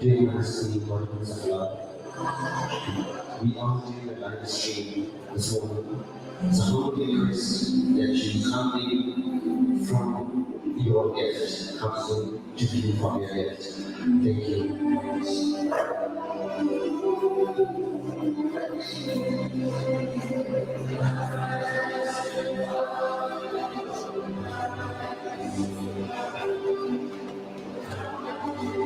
During our sleep moments of love, we often the landscape this morning. So humbly request that you come in from your gift, come in to be from your gift. Thank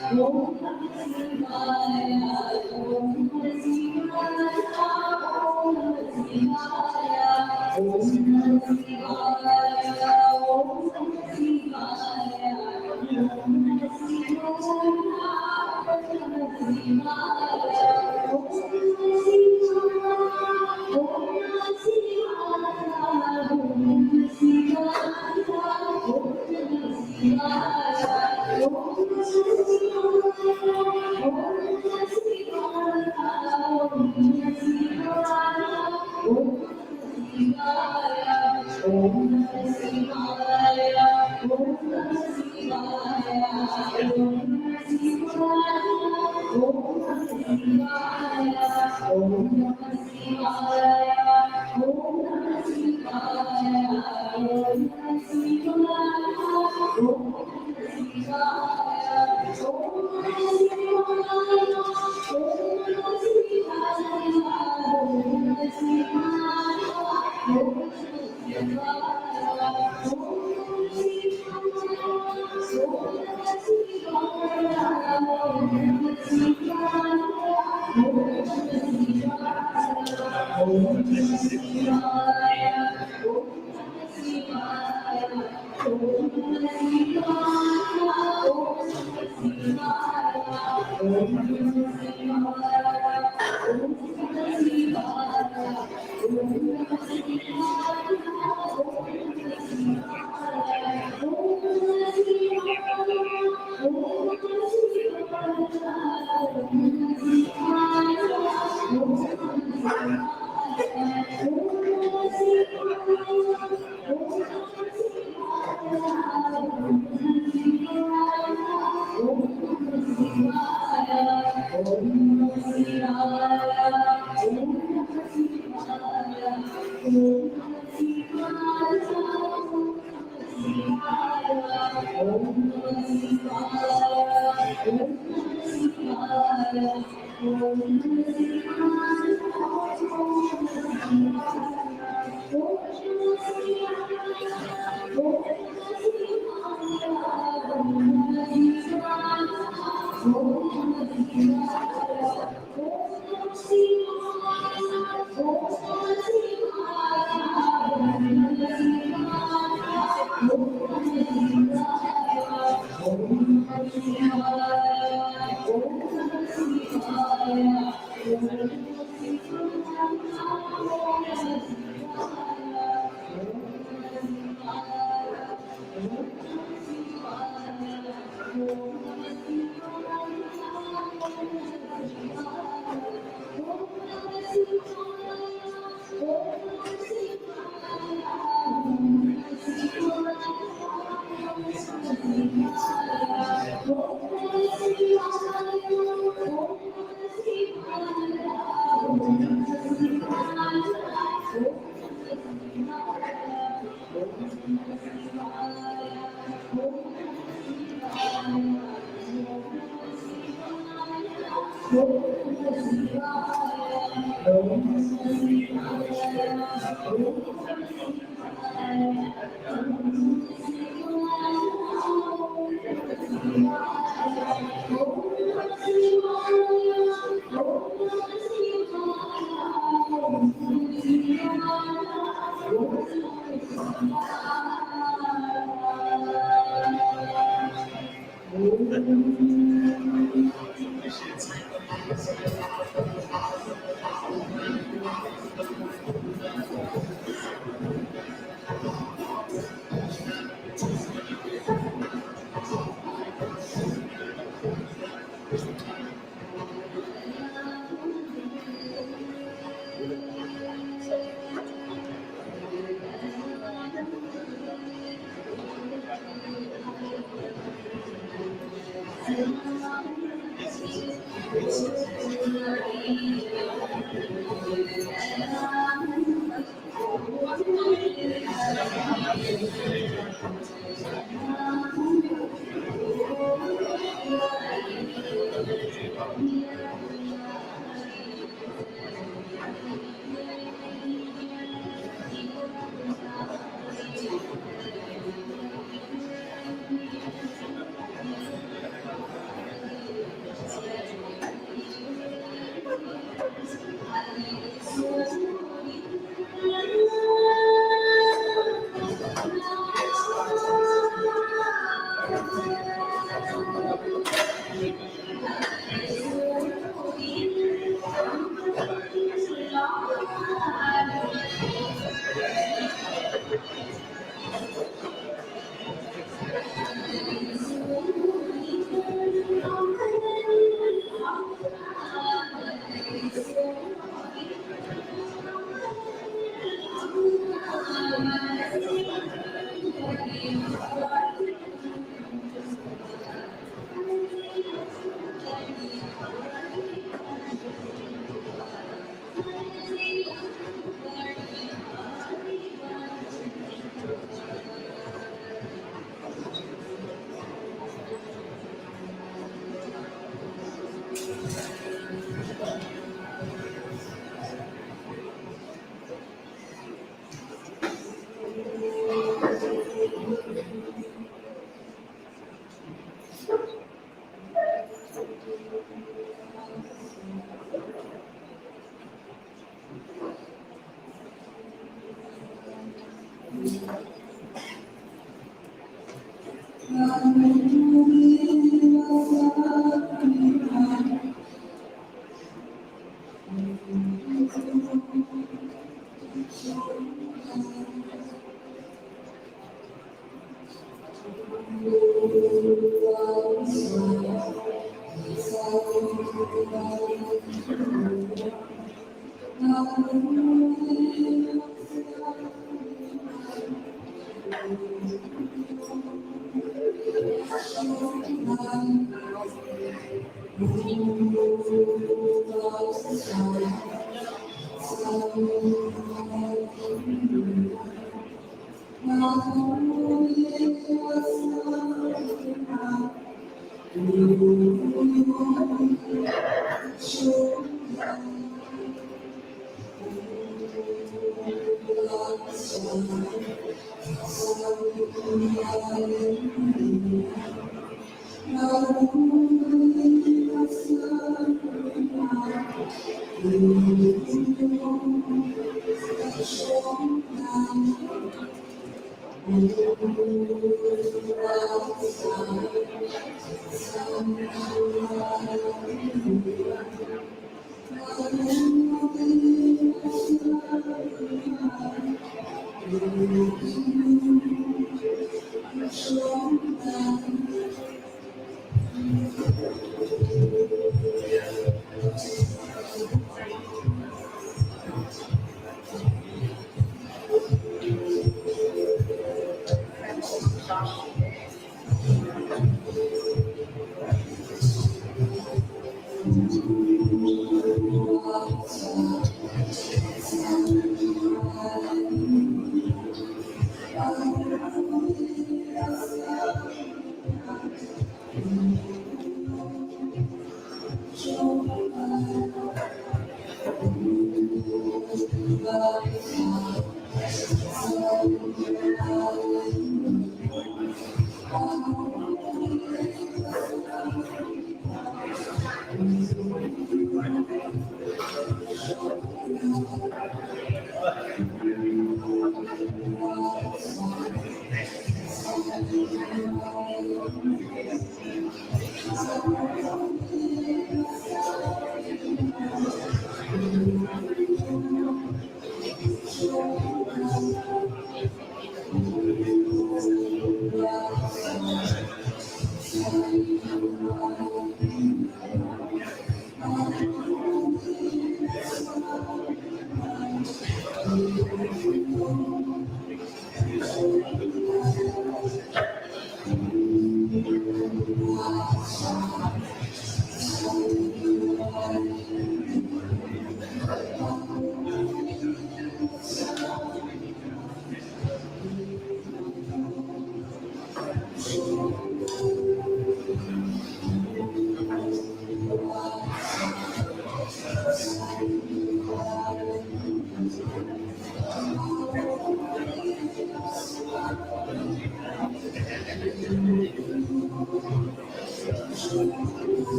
you.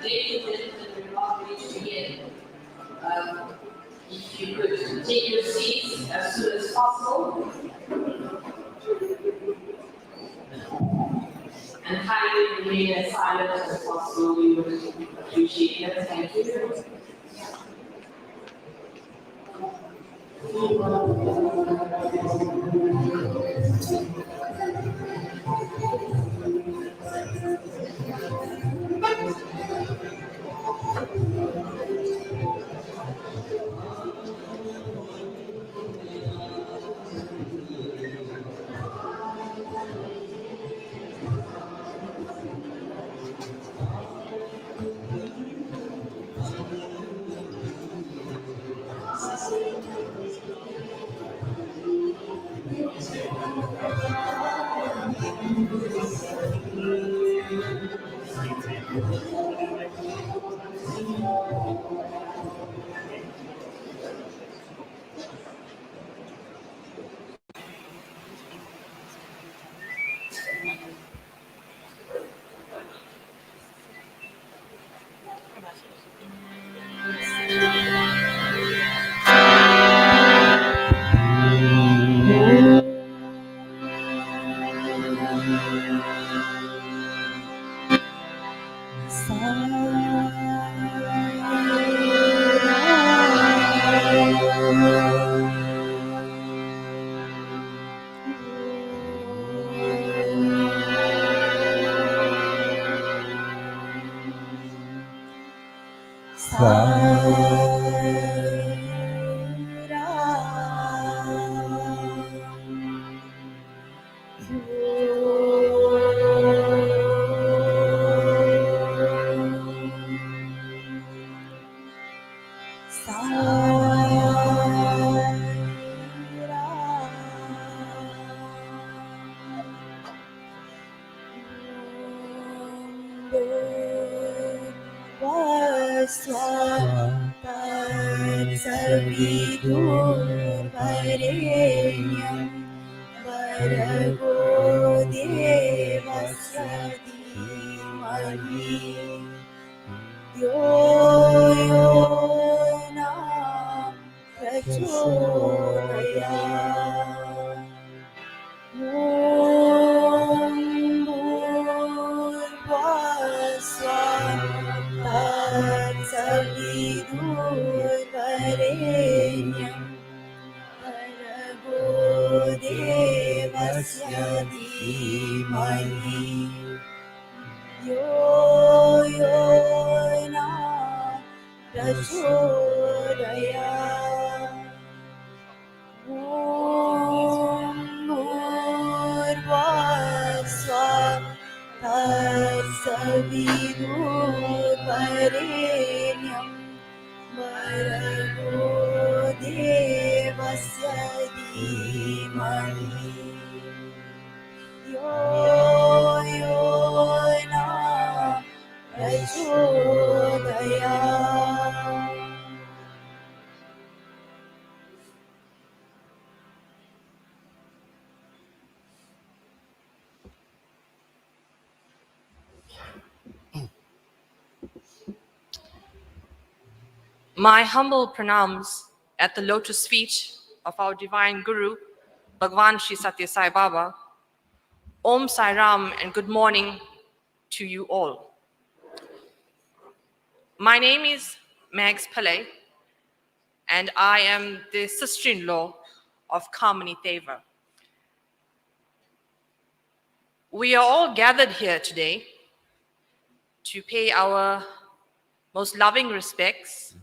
Ladies and gentlemen, we're about ready to begin. If you could take your seats as soon as possible and kindly remain as silent as possible, we would appreciate it. Thank you. My humble pranams at the lotus feet of our divine Guru, Bhagwan Shri Satya Sai Baba. Om Sai Ram and good morning to you all. My name is Mags Pillai and I am the sister-in-law of Kassendran Thaver. We are all gathered here today to pay our most loving respects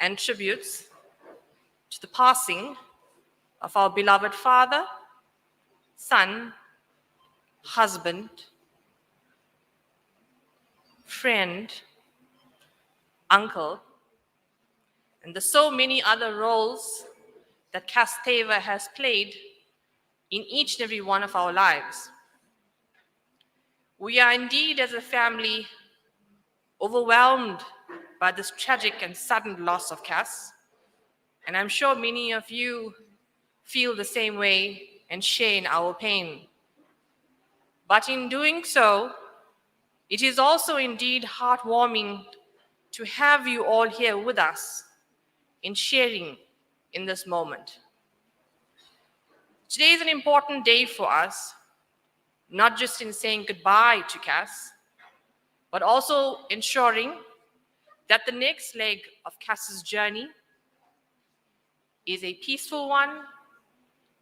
and tributes to the passing of our beloved father, son, husband, friend, uncle, and the so many other roles that Kassendran Thaver has played in each and every one of our lives. We are indeed, as a family, overwhelmed by this tragic and sudden loss of Cass, and I'm sure many of you feel the same way and share in our pain. But in doing so, it is also indeed heartwarming to have you all here with us in sharing in this moment. Today is an important day for us, not just in saying goodbye to Cass, but also ensuring that the next leg of Cass's journey is a peaceful one,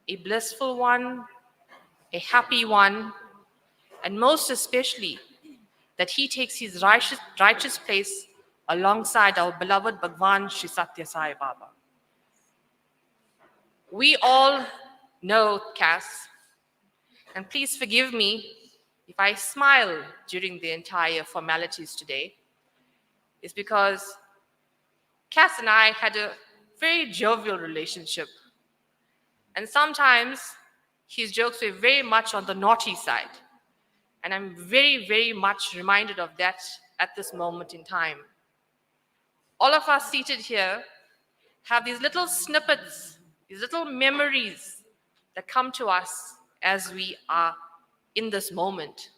a blissful one, a happy one, and most especially that he takes his righteous place alongside our beloved Bhagwan Sri Satya Sai Baba. We all know Cass, and please forgive me if I smile during the entire formalities today. It's because Cass and I had a very jovial relationship, and sometimes his jokes were very much on the naughty side, and I'm very, very much reminded of that at this moment in time. All of us seated here have these little snippets, these little memories that come to us as we are in this moment.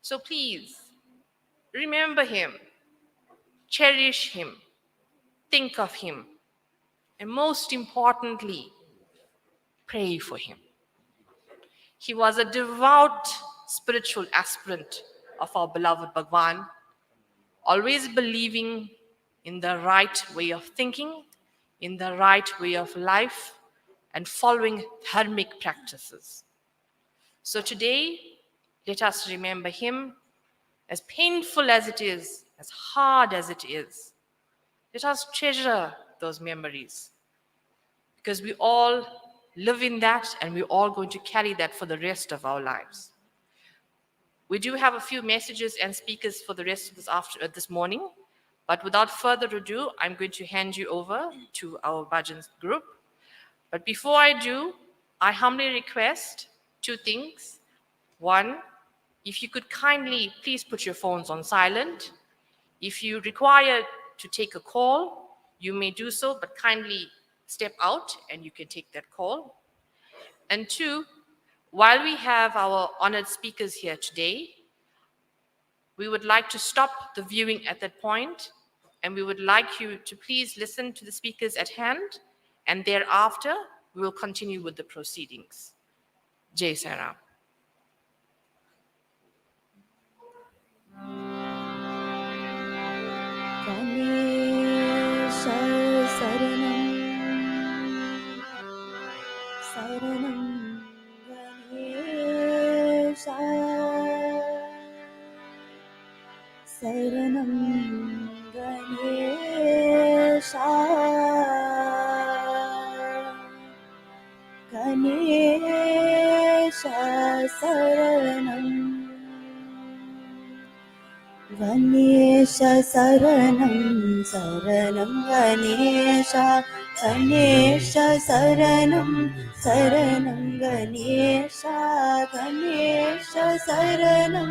So please, remember him, cherish him, think of him, and most importantly, pray for him. He was a devout spiritual aspirant of our beloved Bhagwan, always believing in the right way of thinking, in the right way of life, and following dharmic practices. So today, let us remember him, as painful as it is, as hard as it is. Let us treasure those memories, because we all live in that and we're all going to carry that for the rest of our lives. We do have a few messages and speakers for the rest of this morning, but without further ado, I'm going to hand you over to our bhajan group. But before I do, I humbly request two things. One, if you could kindly please put your phones on silent. If you require to take a call, you may do so, but kindly step out and you can take that call. And two, while we have our honored speakers here today, we would like to stop the viewing at that point, and we would like you to please listen to the speakers at hand, and thereafter we will continue with the proceedings. Jai Sai Ram. Saranam Ganesha Ganesha Saranam Ganesha Saranam Saranam Ganesha Ganesha Saranam Saranam Ganesha Ganesha Saranam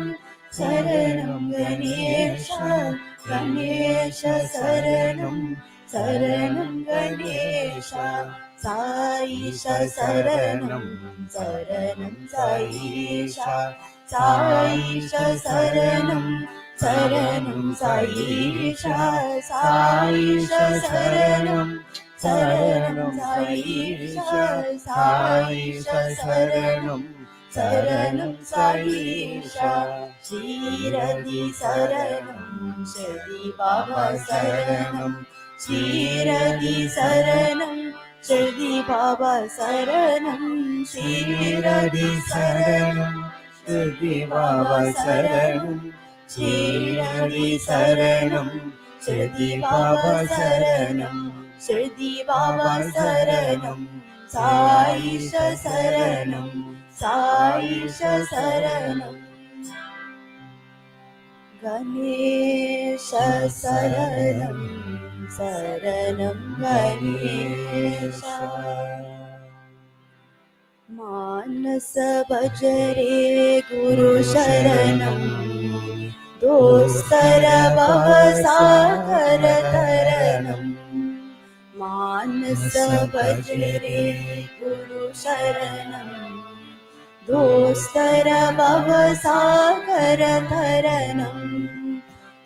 Saranam Ganesha Ganesha Saranam Saranam Ganesha Saisha Saranam Saranam Saisha Saisha Saranam Saranam Saisha Saisha Saranam Saranam Saisha Saisha Saranam Saranam Saisha Shiradi Saranam Shri Baba Saranam Shiradi Saranam Shri Baba Saranam Shiradi Saranam Shri Baba Saranam Shiradi Saranam Shri Baba Saranam Shri Baba Saranam Saisha Saranam Saisha Saranam Ganesha Saranam शरणं गणेश मानस भजरे गुरु शरणं दोस्तर भवसागर तरणं मानस भजरे गुरु शरणं दोस्तर भवसागर तरणं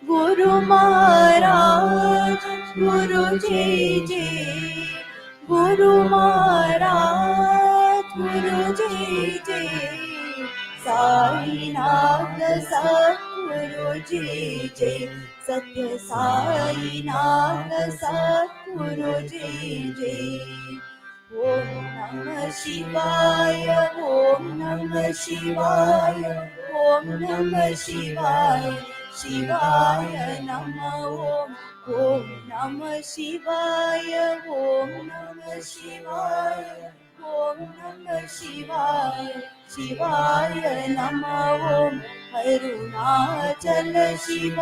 गुरु महाराज गुरु जी गुरु महाराज गुरु जी साईनाथ सद्गुरु जी सत्य साईनाथ सद्गुरु जी ओम नमः शिवाय ओम नमः शिवाय ओम नमः शिवाय शिवाय नमः ओम नमः शिवाय ओम नमः शिवाय ओम नमः शिवाय शिवाय नमः ओम अरुणाचल शिव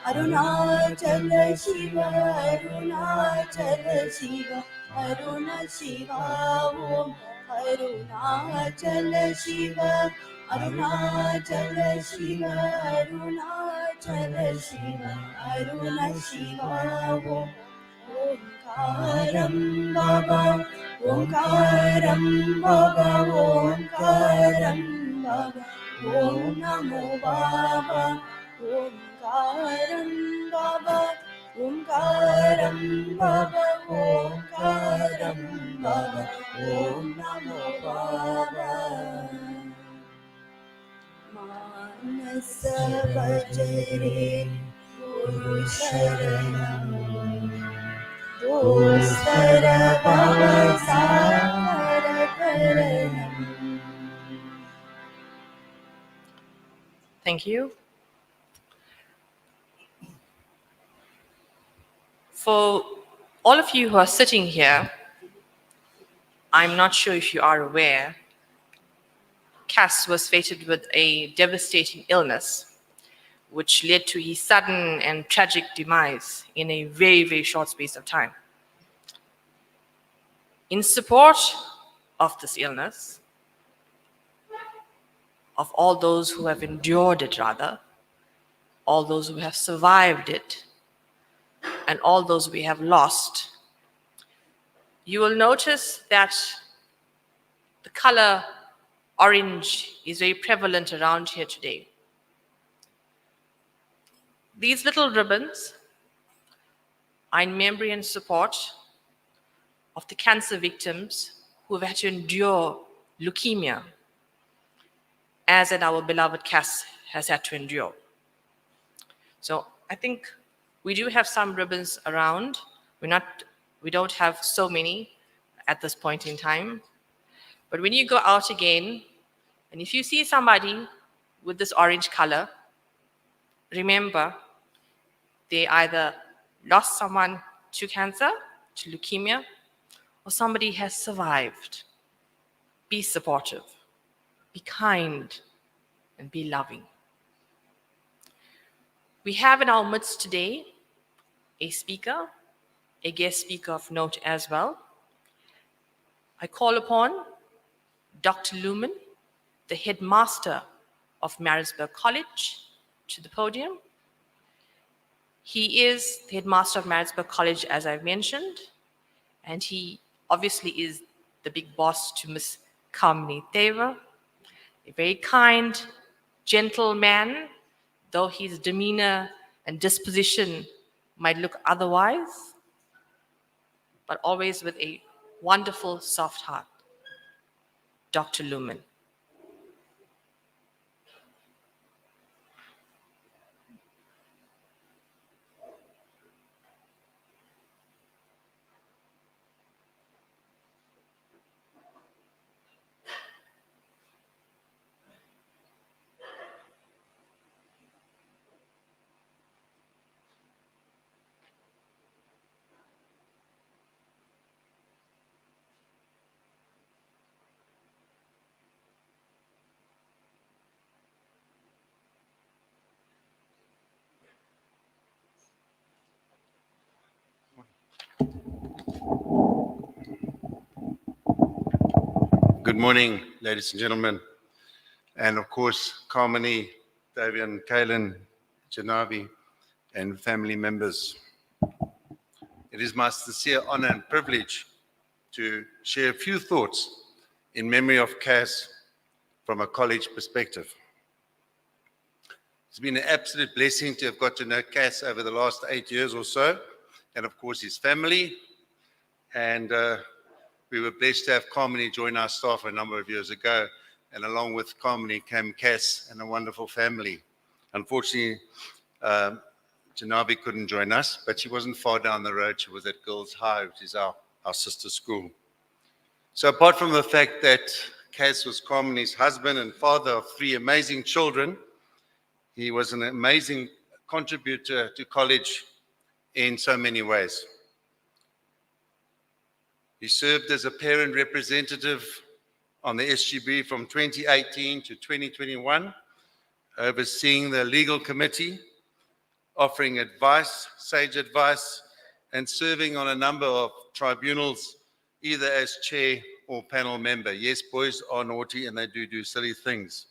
अरुणाचल शिव अरुणाचल शिव अरुण शिवा ओम अरुणाचल शिव अरुणाचल शिव अरुणाचल शिव अरुण शिवा ओम ओंकारं बाबा ओंकारं बाबा ओंकारं बाबा ओम नमो बाबा ओंकारं बाबा ओंकारं बाबा ओंकारं बाबा ओम नमो बाबा मानस भजरे गुरु शरणं दोस्तर भवसागर तरणं. Thank you. For all of you who are sitting here, I'm not sure if you are aware, Cass was fated with a devastating illness, which led to his sudden and tragic demise in a very, very short space of time. In support of this illness, of all those who have endured it rather, all those who have survived it, and all those we have lost, you will notice that the color orange is very prevalent around here today. These little ribbons are in memory and support of the cancer victims who have had to endure leukemia, as in our beloved Cass has had to endure. So I think we do have some ribbons around. We don't have so many at this point in time. But when you go out again, and if you see somebody with this orange color, remember they either lost someone to cancer, to leukemia, or somebody has survived. Be supportive, be kind, and be loving. We have in our midst today a speaker, a guest speaker of note as well. I call upon Dr. Lumen, the headmaster of Maritzburg College, to the podium. He is the headmaster of Maritzburg College, as I've mentioned, and he obviously is the big boss to Miss Kassendran Thaver, a very kind, gentle man, though his demeanor and disposition might look otherwise, but always with a wonderful, soft heart. Dr. Lumen. Good morning, ladies and gentlemen, and of course, Carmony, Davian, Kaylin, Janavi, and family members. It is my sincere honor and privilege to share a few thoughts in memory of Cass from a college perspective. It's been an absolute blessing to have got to know Cass over the last 8 years or so, and of course his family. And we were blessed to have Carmony join our staff a number of years ago. And along with Carmony came Cass and a wonderful family. Unfortunately, Janavi couldn't join us, but she wasn't far down the road. She was at Girls High, which is our sister school. So apart from the fact that Cass was Carmony's husband and father of 3 amazing children, he was an amazing contributor to college in so many ways. He served as a parent representative on the SGB from 2018 to 2021, overseeing the legal committee, offering advice, sage advice, and serving on a number of tribunals, either as chair or panel member. Yes, boys are naughty and they do silly things.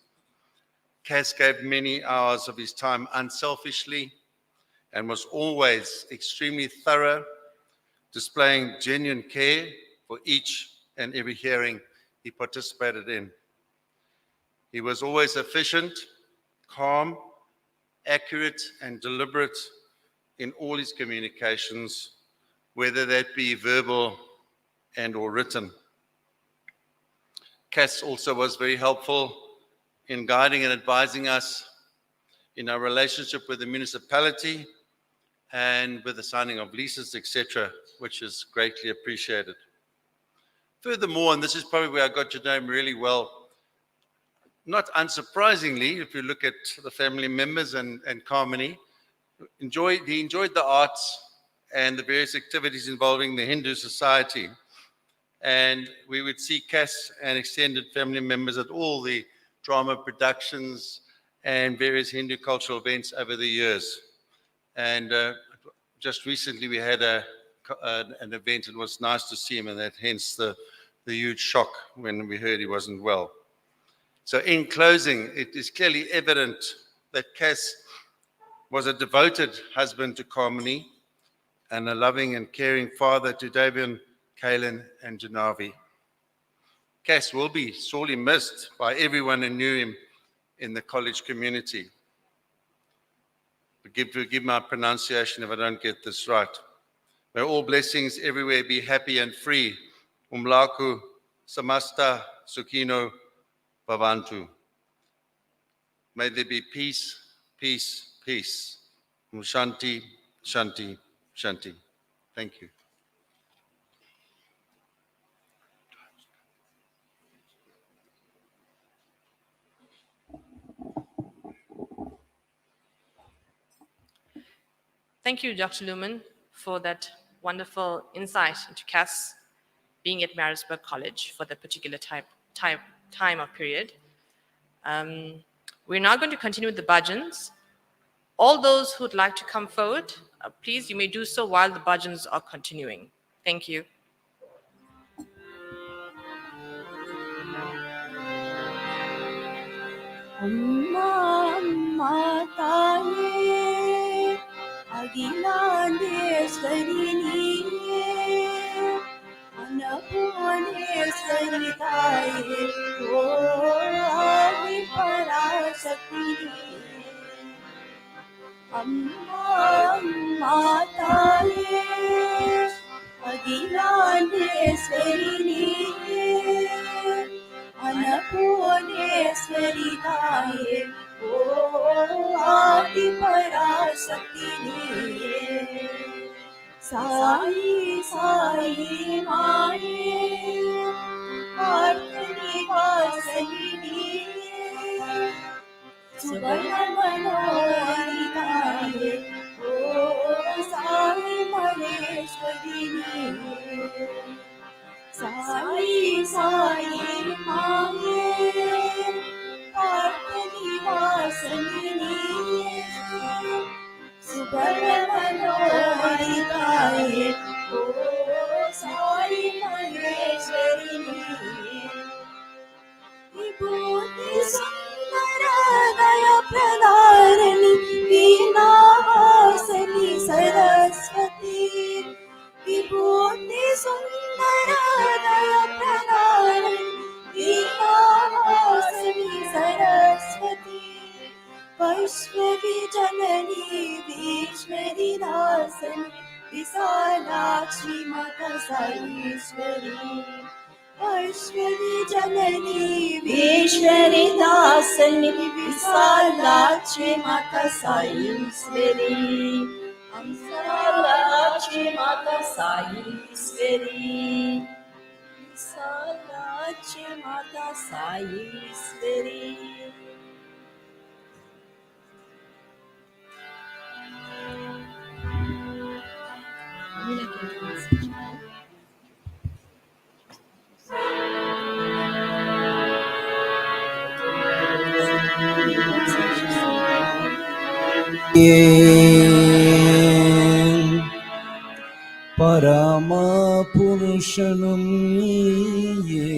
Cass gave many hours of his time unselfishly and was always extremely thorough, displaying genuine care for each and every hearing he participated in. He was always efficient, calm, accurate, and deliberate in all his communications, whether that be verbal and or written. Cass also was very helpful in guiding and advising us in our relationship with the municipality and with the signing of leases, etc., which is greatly appreciated. Furthermore, and this is probably where I got to know him really well, not unsurprisingly, if you look at the family members and Carmony, he enjoyed the arts and the various activities involving the Hindu society. And we would see Cass and extended family members at all the drama productions and various Hindu cultural events over the years. And just recently we had an event. It was nice to see him, and that hence the huge shock when we heard he wasn't well. So in closing, it is clearly evident that Cass was a devoted husband to Carmony and a loving and caring father to Davian, Kaylin, and Janavi. Cass will be sorely missed by everyone who knew him in the college community. Forgive my pronunciation if I don't get this right. May all blessings everywhere be happy and free. Umlaku samasta sukhino bhavantu. May there be peace, peace, peace. Shanti, shanti, shanti. Thank you. Thank you, Dr. Lumen, for that wonderful insight into Cass being at Maritzburg College for that particular time or period. We're now going to continue with the bhajans. All those who'd like to come forward, please, you may do so while the bhajans are continuing. Thank you. Amma amma taye Agilandeswari niye Annapurneswari taye O Adi Parasakti niye Amma amma taye Agilandeswari niye Annapurneswari taye O Adi Parasakti niye Sai Sai Maye Arthani Vasani niye Subarna Manori taye O Sai Maneshwari niye Sai Sai Maye Arthani Vasani niye Subarna Manori taye O Sai Maneshwari niye विभूति सुन्दरदय प्रदाय वीणावासिनी सरस्वती वैष्णवी जननी विश्वरी दासनी विशालाक्षी माता साईश्वरी वैष्णवी जननी विश्वरी दासनी विशालाक्षी माता साईश्वरी विशालाक्षी माता साईश्वरी विशालाक्षी माता साईश्वरी பரம புருஷனும் நீயே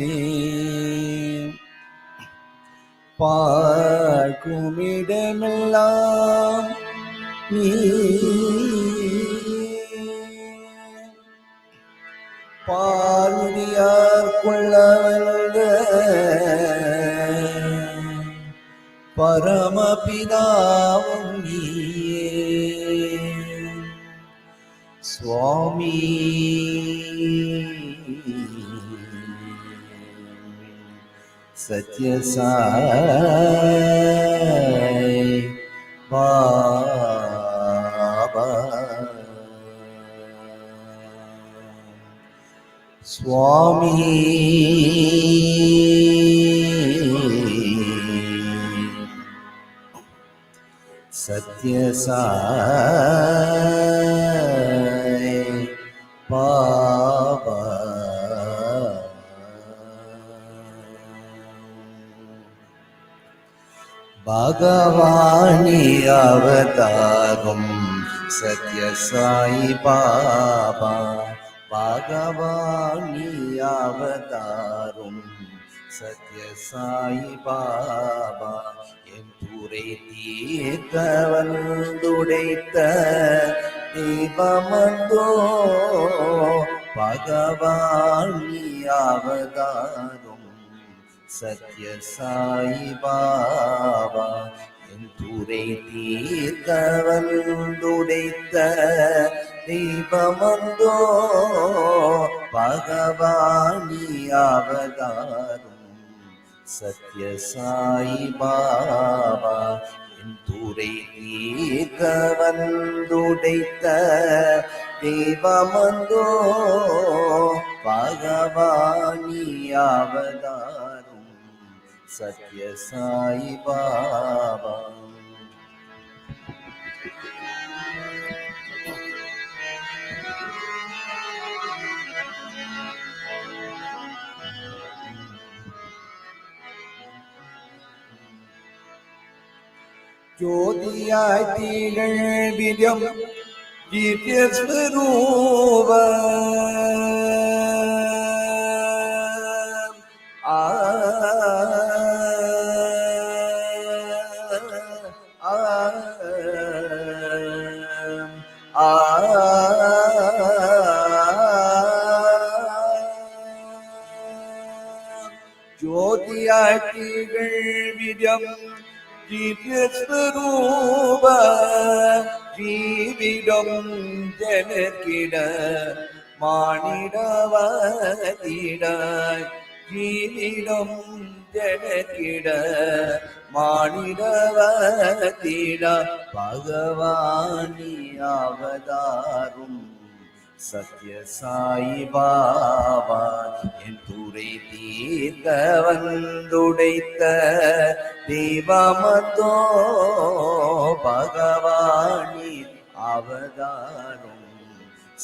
பார்க்குமிடமெல்லாம் பாருடியார் கொள்ள வந்த பரமபிதாவும் நீயே சுவாமி சத்யசாய் பாபா சுவாமி சத்யசாய் பாபா பகவானி அவதாரும் சத்யசாயி பாபா பகவானி அவதாரும் சத்யசாயி பாபா என் துறை தீர்க்க வந்துடைத்த தீபமந்தோ பகவானி அவதாரும் சத்யசாயி பாபா என் துறை தீர்க்க வந்துடைத்த தீபமந்தோ பகவானி அவதாரும் சத்யசாயி பாபா என் துறை தீர்க்க வந்துடைத்த தேவமந்தோ பகவானி அவதாரும் சத்யசாயி பாபா ஜோதியாய் திகழ் விதம் திவ்யஸ்வரூப ஜோதியாய் திகழ் விதம் திவ்யஸ்வரூப ஜீவிடம் ஜனக்கிட மானிடவதிட ஜீவிடம் ஜனக்கிட மானிடவதிட பகவானி அவதாரும் சத்யசாயி பாபா என் துறை தீர்க்க வந்துடைத்த தேவமந்தோ பகவானி அவதாரும்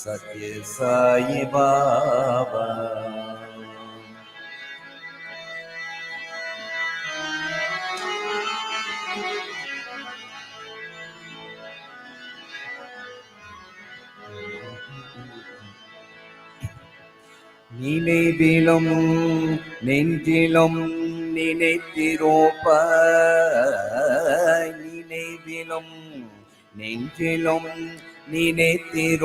சத்யசாயி பாபா நினைவிலும் நெஞ்சிலும் நினைத்திரோப்ப நினைவிலும் நெஞ்சிலும் நினைத்திருப்பாத்திராய்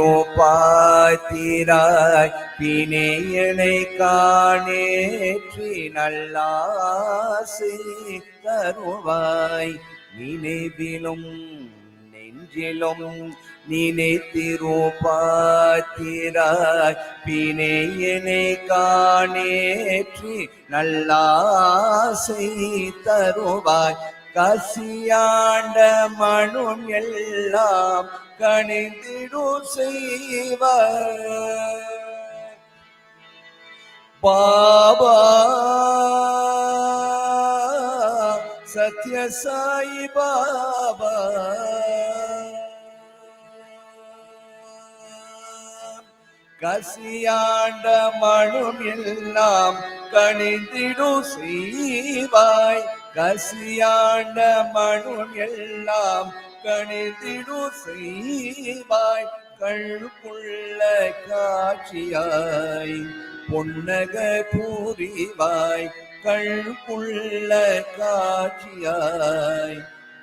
பிணையனை காணேற்றி நல்லாசை தருவாய். நினைவிலும் நெஞ்சிலும் நினைத்திருப்பாத்திராய் பிணையனை காணேற்றி நல்லாசை தருவாய். கசியாண்ட மனும் எல்லாம் கணிந்திடு செய்வார். பாபா சத்ய சாயி பாபா கசியாண்ட மனும் எல்லாம் கணிந்திடு செய்வாய். கசியாண்ட மனும் எல்லாம் கணிந்திடு செய்வாய். கண்ணுக்குள்ள காட்சியாய் பொன்னக புரிவாய். கண்ணுக்குள்ள காட்சியாய்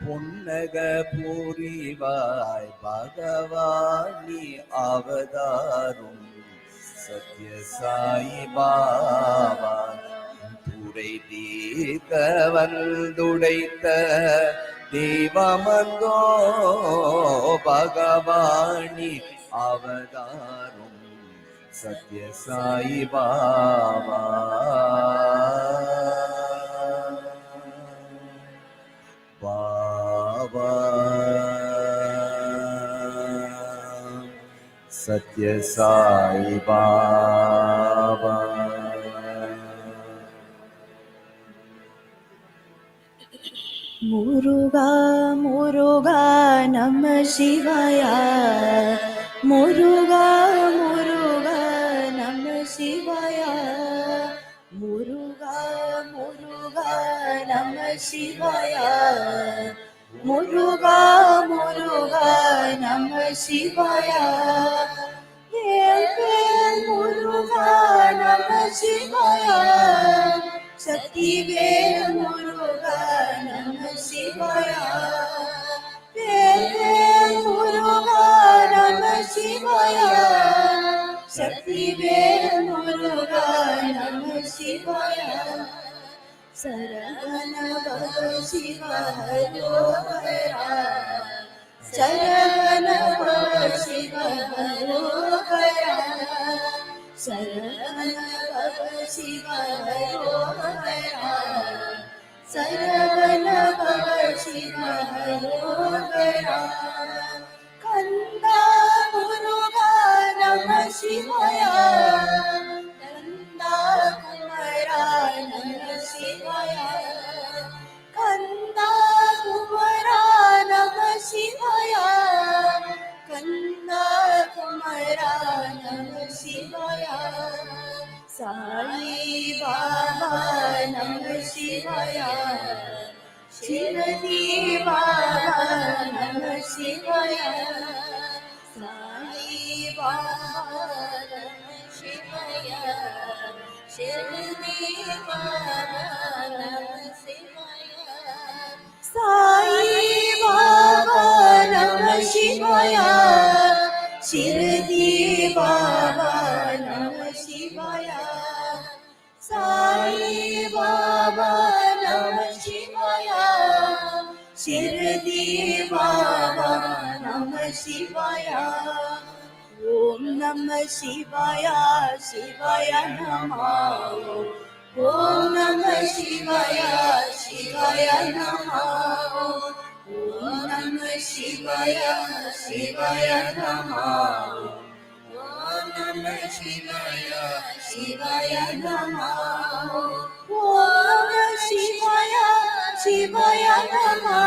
பொன்னக புரிவாய். பகவானி அவதாரும் சத்ய சாயி பாபா துடை தீர்க்க வந்துடைத்த தெய்வமந்தோ பகவானி அவதாரும் சத்ய சாயி பாபா. பாபா சத்ய சாயி பாபா. முருகா முருகா நம சிவாயா. முருகா முருகா நம சிவாயா. முருகா முருகா நம சிவாயா. முருகா முருகா நம சிவாயா. வேல் வேல் முருகா நம சிவாயா. சக்தி வேல் முருகா நம சிவாயா. வேல் வேல் முருகா நம சிவாயா. சக்தி வேல் முருகா நம சிவாயா. சரவண பவ சிவ ஹரோஹரா. சரவண பவ சிவ ஹரோஹரா. சரவண பவ சிவ ஹரோஹரா. சரவண பவ சிவ ஹரோஹரா. கந்தா முருகா நம சிவாயா. கந்தா குமரா நம சிவாயா. கந்தா குமரா நம சிவாயா. கந்தா குமரா நம சிவாயா. சாயி பாபா நம சிவாயா. சிவதி பாபா நம சிவாயா. சாயி பாபா நம சிவாயா. சிவதி பாபா நம சிவாயா. சாயி பாபா நம சிவாயா. சிவதி பாபா நம சிவாயா. சாயி பாபா நம சிவாயா. சிவதி பாபா நம சிவாயா. ஓம் நம சிவாயா. சிவாய நமோ. ஓம் நம சிவாயா. சிவாய நமோ. ஓம் நம சிவாயா. சிவாய நமோ. ஓம் நம சிவாயா. சிவாய நமோ. ஓம் நம சிவாயா. சிவாய நமோ.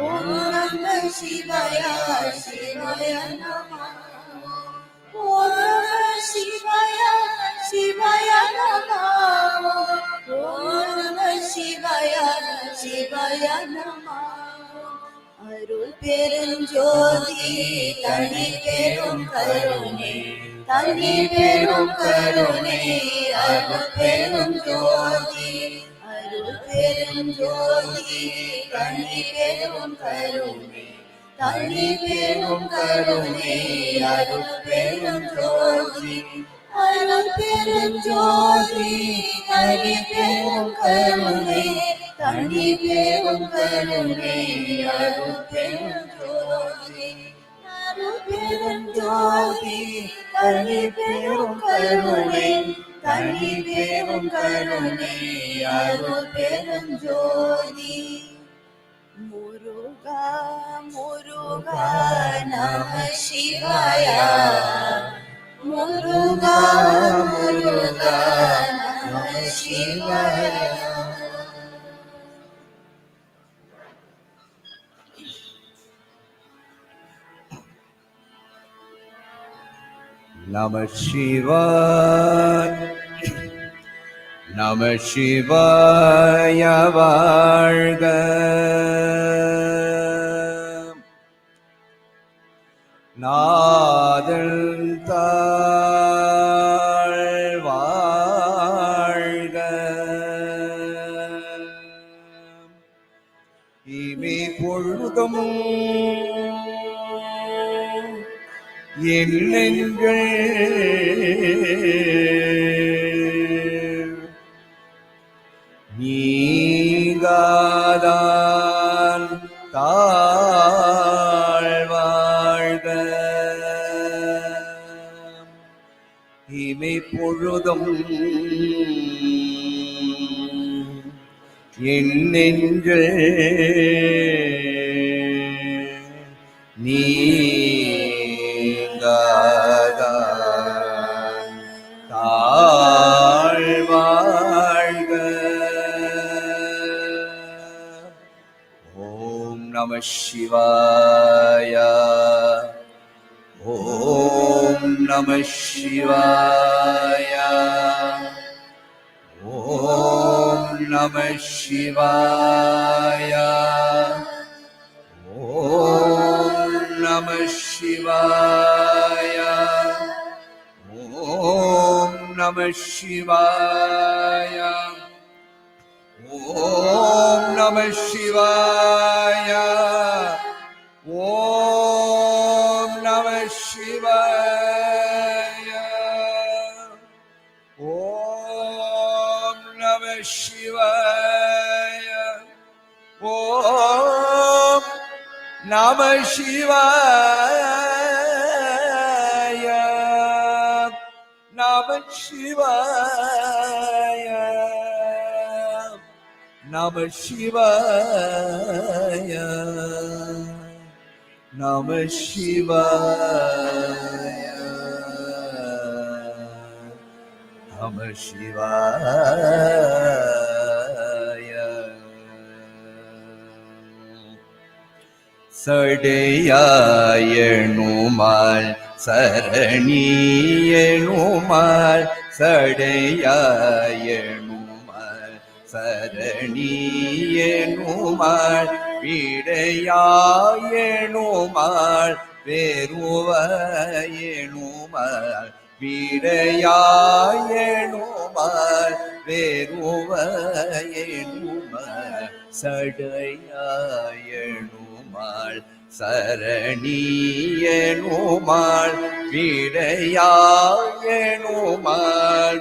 ஓம் நம சிவாயா. சிவாய நமோ. ஓம் நம சிவாயா. சிவாய நமோ. ஓம் நம சிவாயா. சிவாய நமோ. அருள் பெருஞ்சோதி தனி பெரும் கருணை. தனி பெரும் கருணை அருள் பெருஞ்சோதி. அருள் பெருஞ்சோதி தனி பெரும் கருணை. தனி பெரும் கருணை அருள் பெரும் ஜோதி அருள் பெரும் ஜோதி தனி பெரும் கருணை தனி பெரும் கருணை அருள் பெரும் ஜோதி அருள் பெரும் ஜோதி தனி பெரும் கருணை தனி பெரும் கருணை அருள் பெரும் ஜோதி முருகா முருகா நம சிவாய முருகா முருகா நம சிவாய நம சிவாய நம சிவாய வாழ்க நாதல் தாழ் வாழ்க இமை பொழுதும் எண்ணங்கள் நீங்காதான் தாழ்வாழ்க இமை பொழுதும் எண்ணெங்கள் நீங்காதான் தாழ்வாழ்க ஓம் நம சிவாய ஓம் நம சிவாய ஓம் நம சிவாய ஓம் நம சிவாய ஓம் நம சிவாய ஓம் நம சிவாய ஓம் நம சிவாய ஓம் நம சிவாய ஓம் நம சிவாய நம சிவாய நம சிவாய நம சிவாய நம சிவாய சடையாயனுமால் சரணியனுமால் சடையாயனுமால் சரணியனுமால் விடையாயனுமால் பெருவயனுமால் விடையாயனுமால் பெருவயனுமால் சடையாயனுமால் சரணியனுமால் விடையாயனுமால்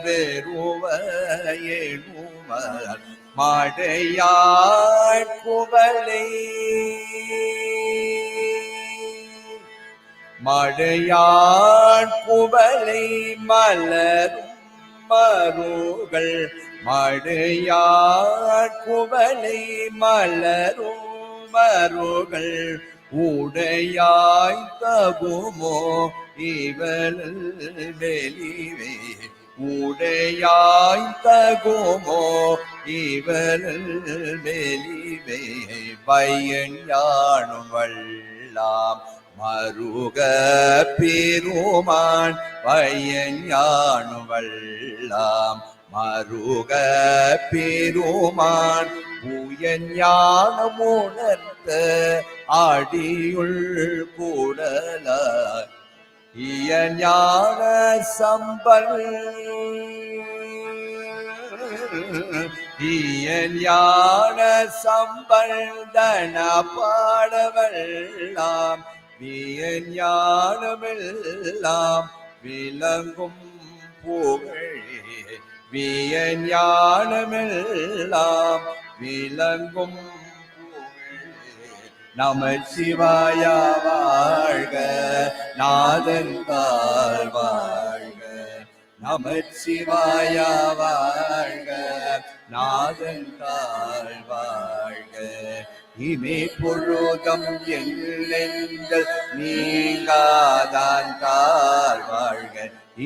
பெருவயனுமால் மடையாள் குவலை மடையாள் குவலை மலரும் மருகள் மடையாள் குவலை மலரும் மருகள் உடையாய் தகுமோ இவள் வெளிவே உடையாய் தகுமோ இவள் வெளிவே பையன் யானும் வல்லாம் மருக பெருமான் பையன் யானும் வல்லாம் மருக பெருமான் பூயன் ஞானம் உணர்த்த அடியுள் கூடலாய் இய ஞான சம்பல் ஞான சம்பந்தன பாடவெல்லாம் ஞானமெல்லாம் விளங்கும் புகழே ஞானமெல்லாம் விளங்கும் புகழே நமச்சிவாய வாழ்க நாதன் தாழ் வாழ்க நமச்சிவாய வாழ்க நாதன் தாழ் வாழ்க இமே பொழுதும் எங்கள் நீங்காதான் தாழ் வாழ்க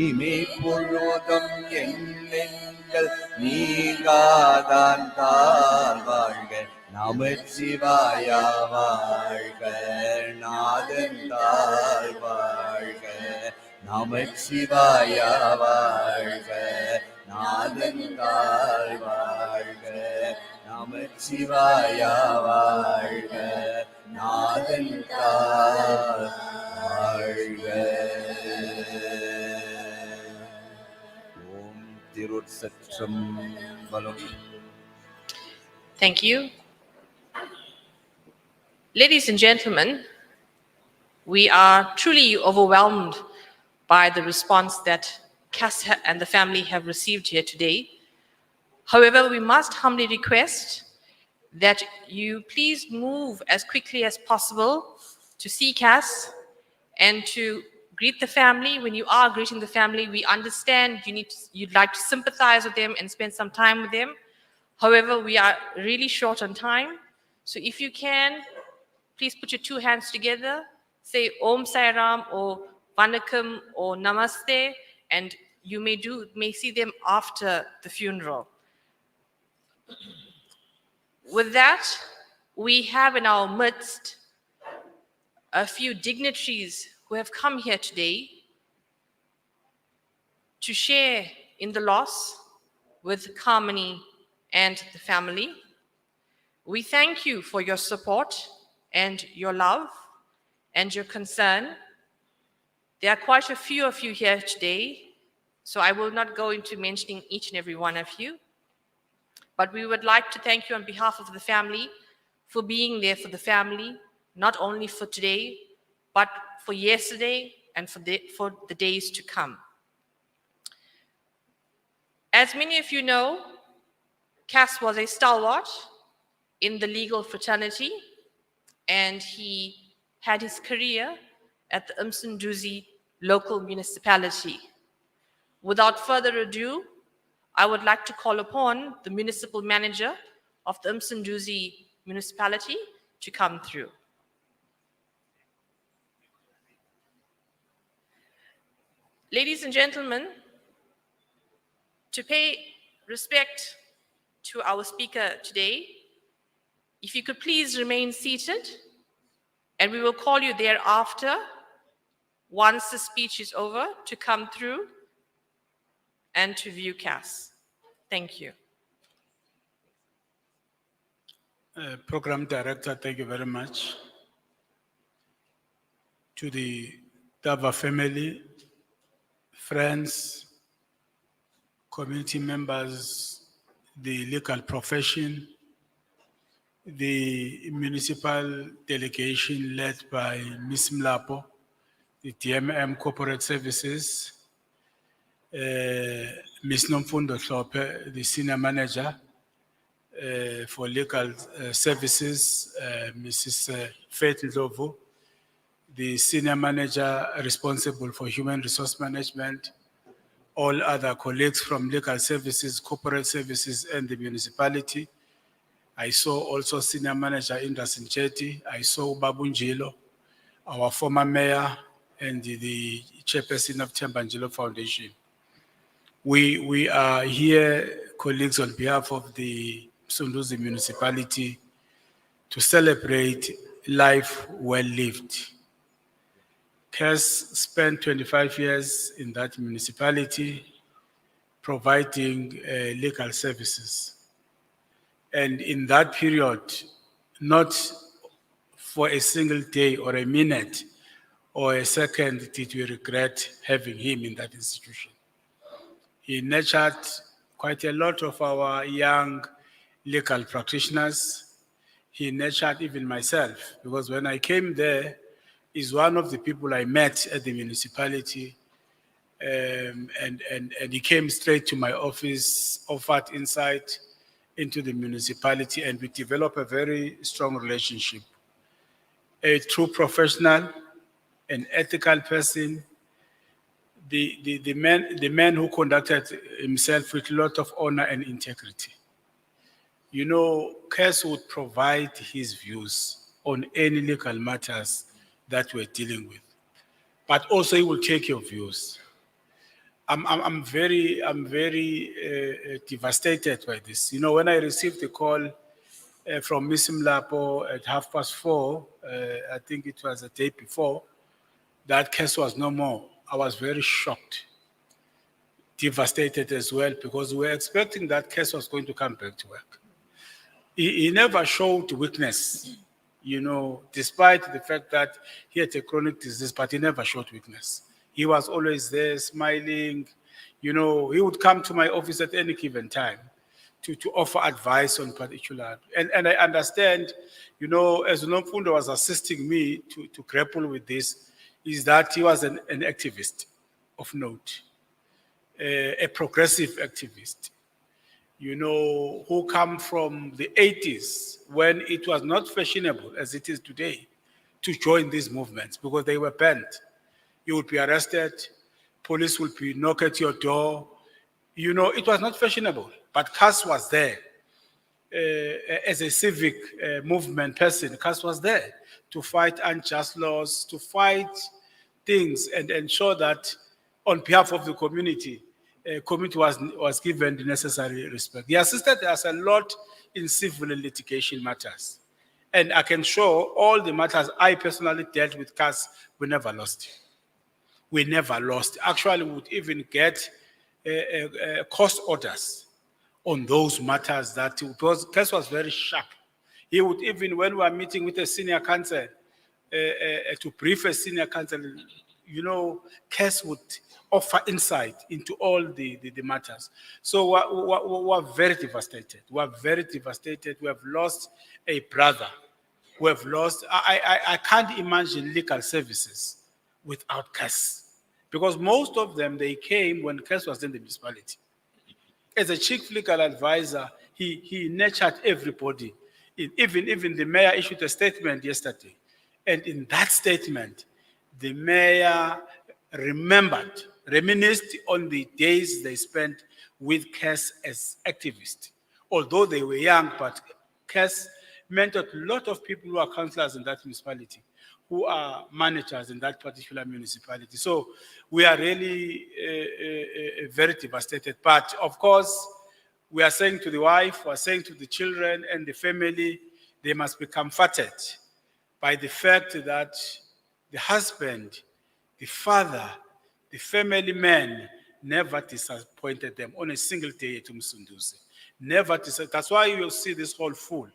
இமே பொழுதும் எங்கள் நீங்காதான் தாழ் வாழ்க நமச்சிவாய வாழ்க நாதன் தாழ் வாழ்க நமச்சிவாய வாழ்க நாதன் தாழ் வாழ்க நமச்சிவாய வாழ்க நாதன் தாழ் வாழ்க ஓம் திருச்சற்றம்பலம். Thank you. Ladies and gentlemen, we are truly overwhelmed by the response that Cass and the family have received here today. However, we must humbly request that you please move as quickly as possible to see Cass and to greet the family. When you are greeting the family, we understand you'd like to sympathize with them and spend some time with them. However, we are really short on time. So if you can, please put your two hands together, say Om Sai Ram or Vanakkam or Namaste, and you may see them after the funeral. With that, we have in our midst a few dignitaries who have come here today to share in the loss with Kamini and the family. We thank you for your support and your love and your concern. There are quite a few of you here today, so I will not go into mentioning each and every one of you. But we would like to thank you on behalf of the family for being there for the family, not only for today, but for yesterday and for the days to come. As many of you know, Cass was a stalwart in the legal fraternity, and he had his career at the Msunduzi local municipality. Without further ado, I would like to call upon the municipal manager of the Msunduzi municipality to come through. Ladies and gentlemen, to pay respect to our speaker today, if you could please remain seated, and we will call you thereafter, once the speech is over, to come through and to view Cass. Thank you. Program Director, thank you very much. To the Thaver family, friends, community members, the legal profession, the municipal delegation led by Ms. Mlapo, the TMM Corporate Services, Ms. Nomfundo Hlope, the Senior Manager for Legal Services, Mrs. Faith Ndlovu, the Senior Manager responsible for Human Resource Management, all other colleagues from Legal Services, Corporate Services, and the municipality. I saw also Senior Manager Indras Ncheti. I saw Babu Njilo, our former mayor, and the chairperson of Tembanjilo Foundation. We are here, colleagues, on behalf of the Msunduzi municipality to celebrate life well lived. Cass spent 25 years in that municipality providing legal services. And in that period, not for a single day or a minute or a second did we regret having him in that institution. He nurtured quite a lot of our young legal practitioners. He nurtured even myself, because when I came there, is one of the people I met at the municipality, and he came straight to my office, offered insight into the municipality, and we developed a very strong relationship. A true professional, an ethical person, the man who conducted himself with a lot of honor and integrity. You know, Cass would provide his views on any legal matters that we're dealing with, but also he will take your views. I'm very devastated by this. You know, when I received the call from Miss Mlapo at 4:30, I think it was the day before, that Cass was no more. I was very shocked, devastated as well, because we were expecting that Cass was going to come back to work. He never showed weakness, you know, despite the fact that he had a chronic disease, but he never showed weakness. He was always there, smiling. You know, he would come to my office at any given time to offer advice on particular. And I understand, you know, as Nomfundo was assisting me to grapple with this, is that he was an activist of note, a progressive activist, you know, who come from the 80s when it was not fashionable as it is today to join these movements because they were banned. You would be arrested, police would be knock at your door. You know, it was not fashionable, but Cass was there. As a civic movement person, Cass was there to fight unjust laws, to fight things and ensure that on behalf of the community was given the necessary respect. He assisted us a lot in civil and litigation matters. And I can show all the matters I personally dealt with Cass, we never lost. We never lost. Actually, we would even get cost orders on those matters that, because Cass was very sharp. He would even, when we are meeting with a senior counsel, to brief a senior counsel, you know, Cass would offer insight into all the matters. So we're very devastated. We're very devastated. We have lost a brother. We have lost, I can't imagine legal services without Cass. Because most of them, they came when Cass was in the municipality. As a chief legal advisor, he nurtured everybody. Even the mayor issued a statement yesterday. And in that statement, the mayor reminisced on the days they spent with Cass as activists. Although they were young, but Cass mentored a lot of people who are councillors in that municipality, who are managers in that particular municipality. So we are really very devastated. But of course, we are saying to the wife, we are saying to the children and the family, they must be comforted by the fact that the husband, the father, the family man never disappointed them on a single day to Msunduzi. Never disappointed. That's why you'll see this whole full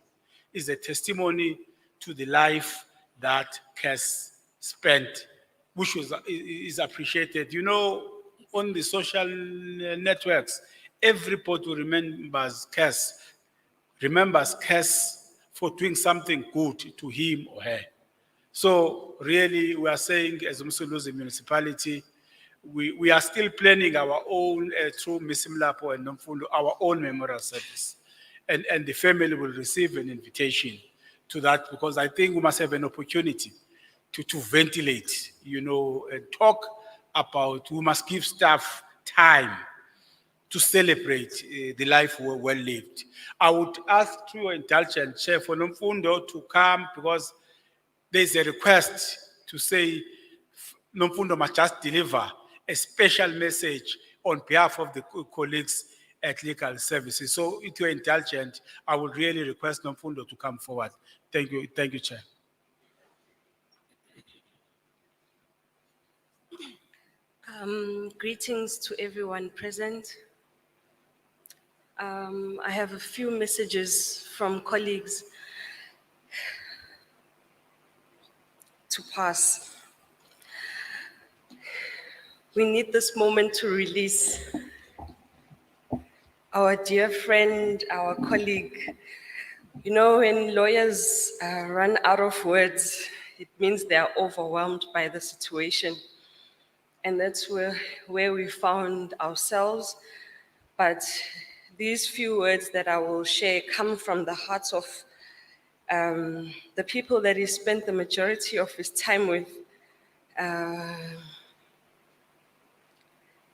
is a testimony to the life that Cass spent, which is appreciated. You know, on the social networks, everybody remembers Cass for doing something good to him or her. So really, we are saying as Umsuluzi municipality, we are still planning our own, through Miss Mlapo and Nomfundo, our own memorial service. And the family will receive an invitation to that, because I think we must have an opportunity to ventilate, you know, and talk about, we must give staff time to celebrate the life well lived. I would ask, through your indulgence, Chair, for Nomfundo to come, because there's a request to say Nomfundo must just deliver a special message on behalf of the colleagues at Legal Services. So if you're indulgent, I would really request Nomfundo to come forward. Thank you, Chair. Greetings to everyone present. I have a few messages from colleagues to pass. We need this moment to release our dear friend, our colleague. You know, when lawyers run out of words, it means they are overwhelmed by the situation. And that's where we found ourselves. But these few words that I will share come from the hearts of the people that he spent the majority of his time with,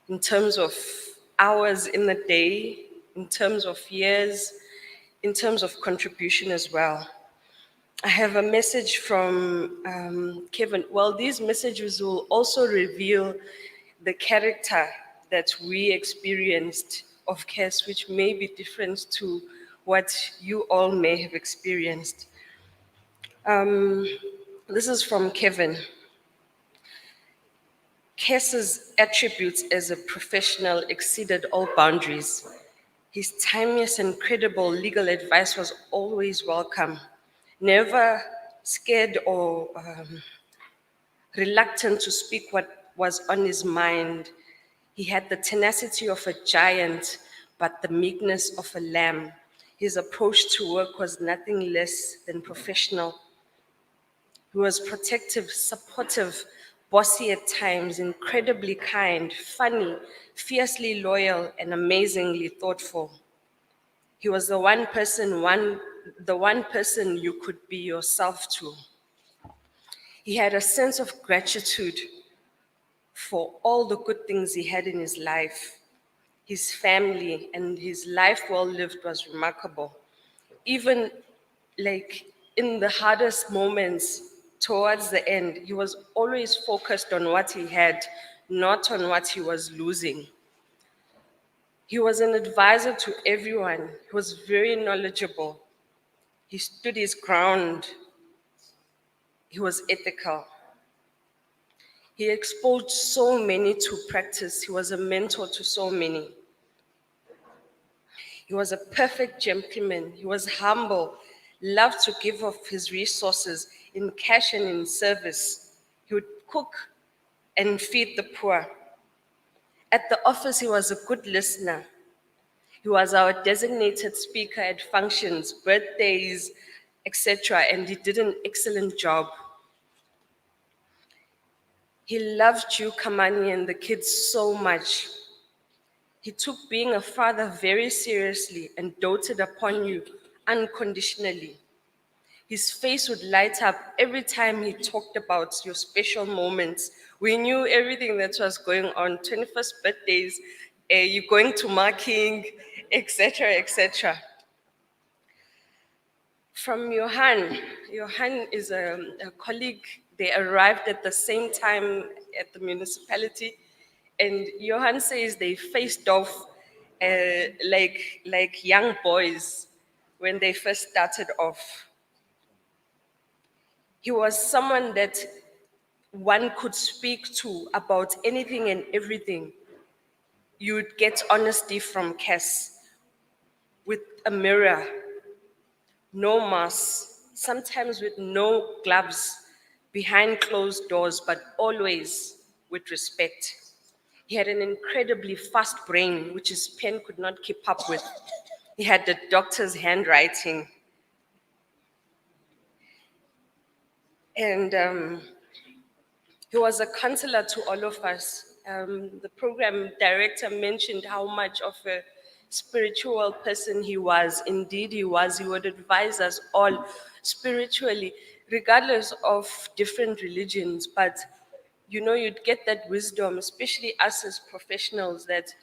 in terms of hours in the day, in terms of years, in terms of contribution as well. I have a message from Kevin. Well, these messages will also reveal the character that we experienced of Cass, which may be different to what you all may have experienced. This is from Kevin. Cass's attributes as a professional exceeded all boundaries. His timeless and credible legal advice was always welcome. Never scared or reluctant to speak what was on his mind. He had the tenacity of a giant, but the meekness of a lamb. His approach to work was nothing less than professional. He was protective, supportive, bossy at times, incredibly kind, funny, fiercely loyal, and amazingly thoughtful. He was the one person you could be yourself to. He had a sense of gratitude for all the good things he had in his life. His family and his life well lived was remarkable. Even like in the hardest moments towards the end, he was always focused on what he had, not on what he was losing. He was an advisor to everyone. He was very knowledgeable. He stood his ground. He was ethical. He exposed so many to practice. He was a mentor to so many. He was a perfect gentleman. He was humble, loved to give of his resources in cash and in service. He would cook and feed the poor. At the office, he was a good listener. He was our designated speaker at functions, birthdays, etc., and he did an excellent job. He loved you, Kamani, and the kids so much. He took being a father very seriously and doted upon you unconditionally. His face would light up every time he talked about your special moments. We knew everything that was going on, 21st birthdays, you going to marking, etc., etc. From Johan. Johan is a colleague. They arrived at the same time at the municipality. And Johan says they faced off like young boys when they first started off. He was someone that one could speak to about anything and everything. You'd get honesty from Cass with a mirror, no mask, sometimes with no gloves, behind closed doors, but always with respect. He had an incredibly fast brain, which his pen could not keep up with. He had the doctor's handwriting. And he was a counselor to all of us. The program director mentioned how much of a spiritual person he was. Indeed, he was. He would advise us all spiritually, regardless of different religions. But you know, you'd get that wisdom, especially us as professionals, that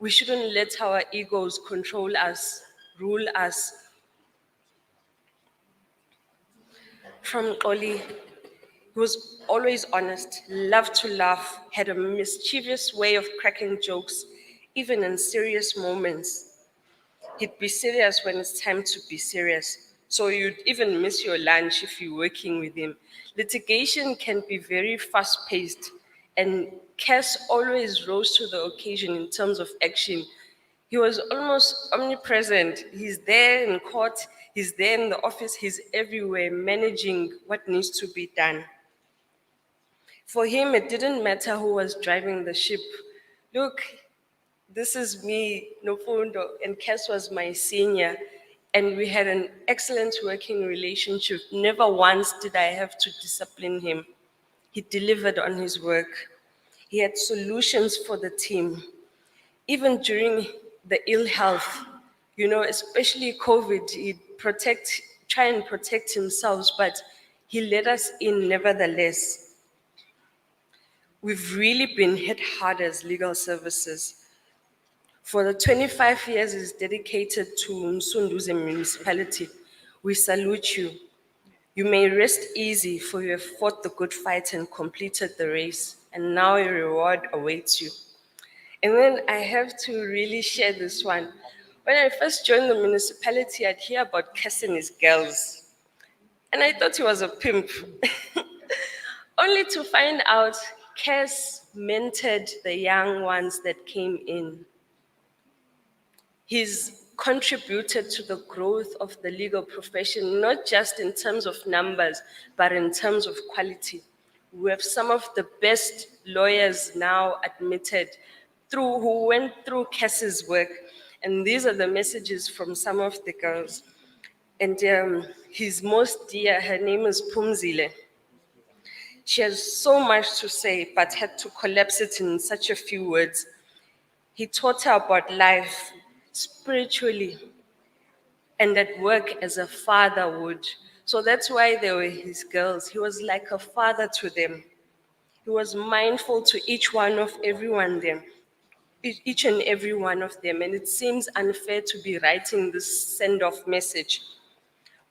we shouldn't let our egos control us, rule us. From Oli, he was always honest, loved to laugh, had a mischievous way of cracking jokes, even in serious moments. He'd be serious when it's time to be serious. So you'd even miss your lunch if you're working with him. Litigation can be very fast-paced, and Cass always rose to the occasion in terms of action. He was almost omnipresent. He's there in court, he's there in the office, he's everywhere managing what needs to be done. For him, it didn't matter who was driving the ship. Look, This is me, Nofundo, and Kes was my senior, and we had an excellent working relationship. Never once did I have to discipline him. He delivered on his work. He had solutions for the team. Even during the ill health, especially COVID, try and protect himself, but he let us in nevertheless. We've really been hit hard as legal services. For the 25 years is dedicated to Msunduzi municipality, we salute you. You may rest easy, for you have fought the good fight and completed the race, and now your reward awaits you. And then I have to really share this one. When I first joined the municipality, I'd hear about Cass and his girls, and I thought he was a pimp. Only to find out Cass mentored the young ones that came in. He's contributed to the growth of the legal profession, not just in terms of numbers, but in terms of quality. We have some of the best lawyers now admitted who went through Cass's work. And these are the messages from some of the girls. And his most dear, her name is Pumzile. She has so much to say, but had to collapse it in such a few words. He taught her about life spiritually and at work as a father would. So that's why they were his girls. He was like a father to them. He was mindful to each and every one of them. And it seems unfair to be writing this send-off message,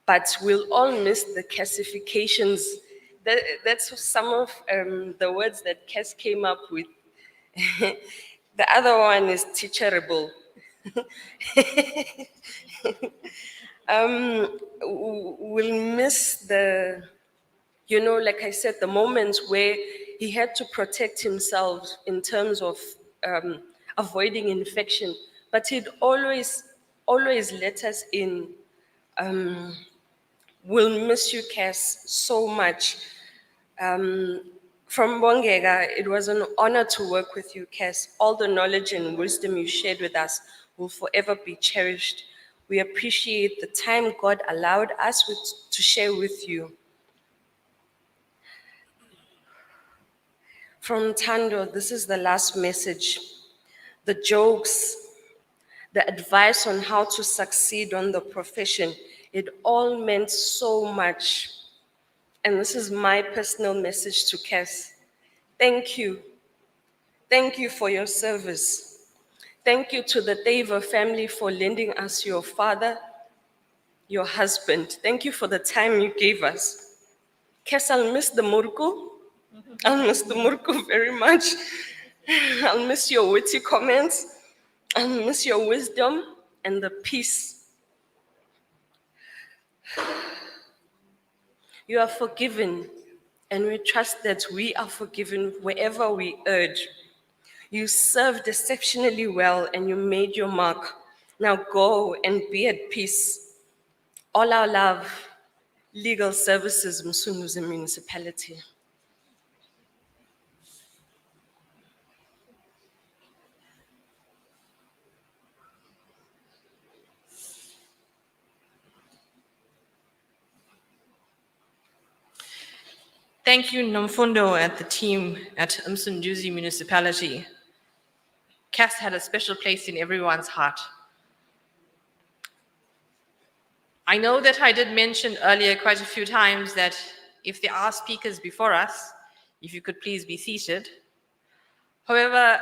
but we'll all miss the classifications. That's some of the words that Cass came up with. The other one is teachable. We'll miss like I said, the moments where he had to protect himself in terms of avoiding infection, but he'd always let us in. We'll miss you, Cass, so much. From Bongega, it was an honor to work with you, Cass. All the knowledge and wisdom you shared with us will forever be cherished. We appreciate the time God allowed us to share with you. From Tando, this is the last message. The jokes, the advice on how to succeed on the profession, it all meant so much. And this is my personal message to Cass. Thank you. Thank you for your service. Thank you to the Thaver family for lending us your father, your husband. Thank you for the time you gave us. Cass, I'll miss the murku. I'll miss the murku very much. I'll miss your witty comments. I'll miss your wisdom and the peace. You are forgiven, and we trust that we are forgiven wherever we erred. You served exceptionally well and you made your mark. Now go and be at peace. All our love, Legal Services, Msunduzi Municipality. Thank you, Nomfundo, and the team at Msunduzi Municipality. Cass had a special place in everyone's heart. I know that I did mention earlier quite a few times that if there are speakers before us, if you could please be seated. However,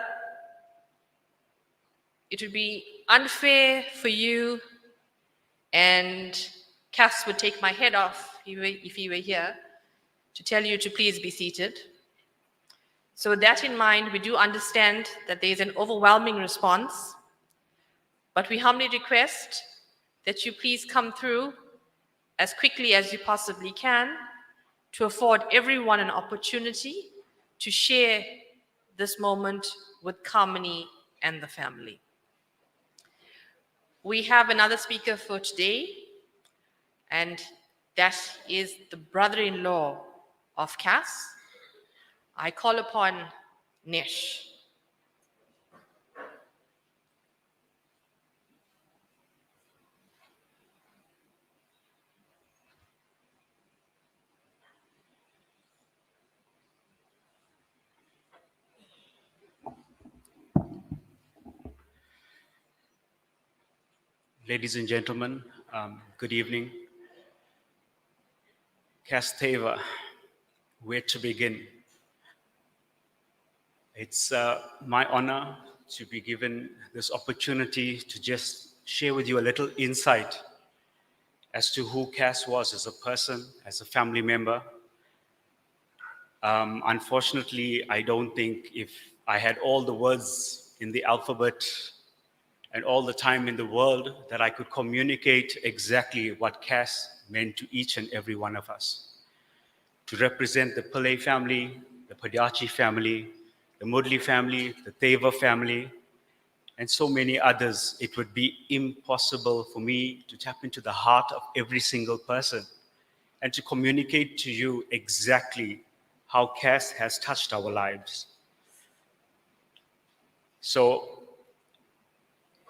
it would be unfair for you, and Cass would take my head off if he were here, to tell you to please be seated. So with that in mind, we do understand that there is an overwhelming response, but we humbly request that you please come through as quickly as you possibly can to afford everyone an opportunity to share this moment with Kamini and the family. We have another speaker for today, and that is the brother-in-law of Cass. I call upon Nesh. Ladies and gentlemen, good evening. Kassendran Thaver, where to begin? It's my honor to be given this opportunity to just share with you a little insight as to who Cass was as a person, as a family member. Unfortunately, I don't think if I had all the words in the alphabet and all the time in the world that I could communicate exactly what Cass meant to each and every one of us. To represent the Pillay family, the Padiachi family, the Mudli family, the Thaver family, and so many others, it would be impossible for me to tap into the heart of every single person and to communicate to you exactly how Cass has touched our lives. So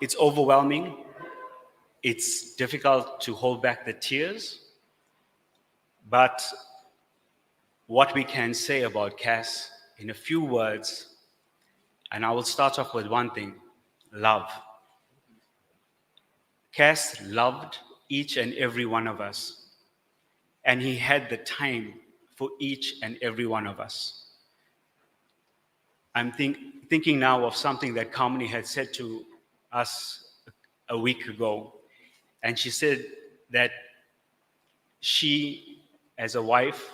it's overwhelming. It's difficult to hold back the tears, but what we can say about Cass in a few words, and I will start off with one thing: love. Cass loved each and every one of us, and he had the time for each and every one of us. I'm thinking now of something that Kamini had said to us a week ago, and she said that she, as a wife,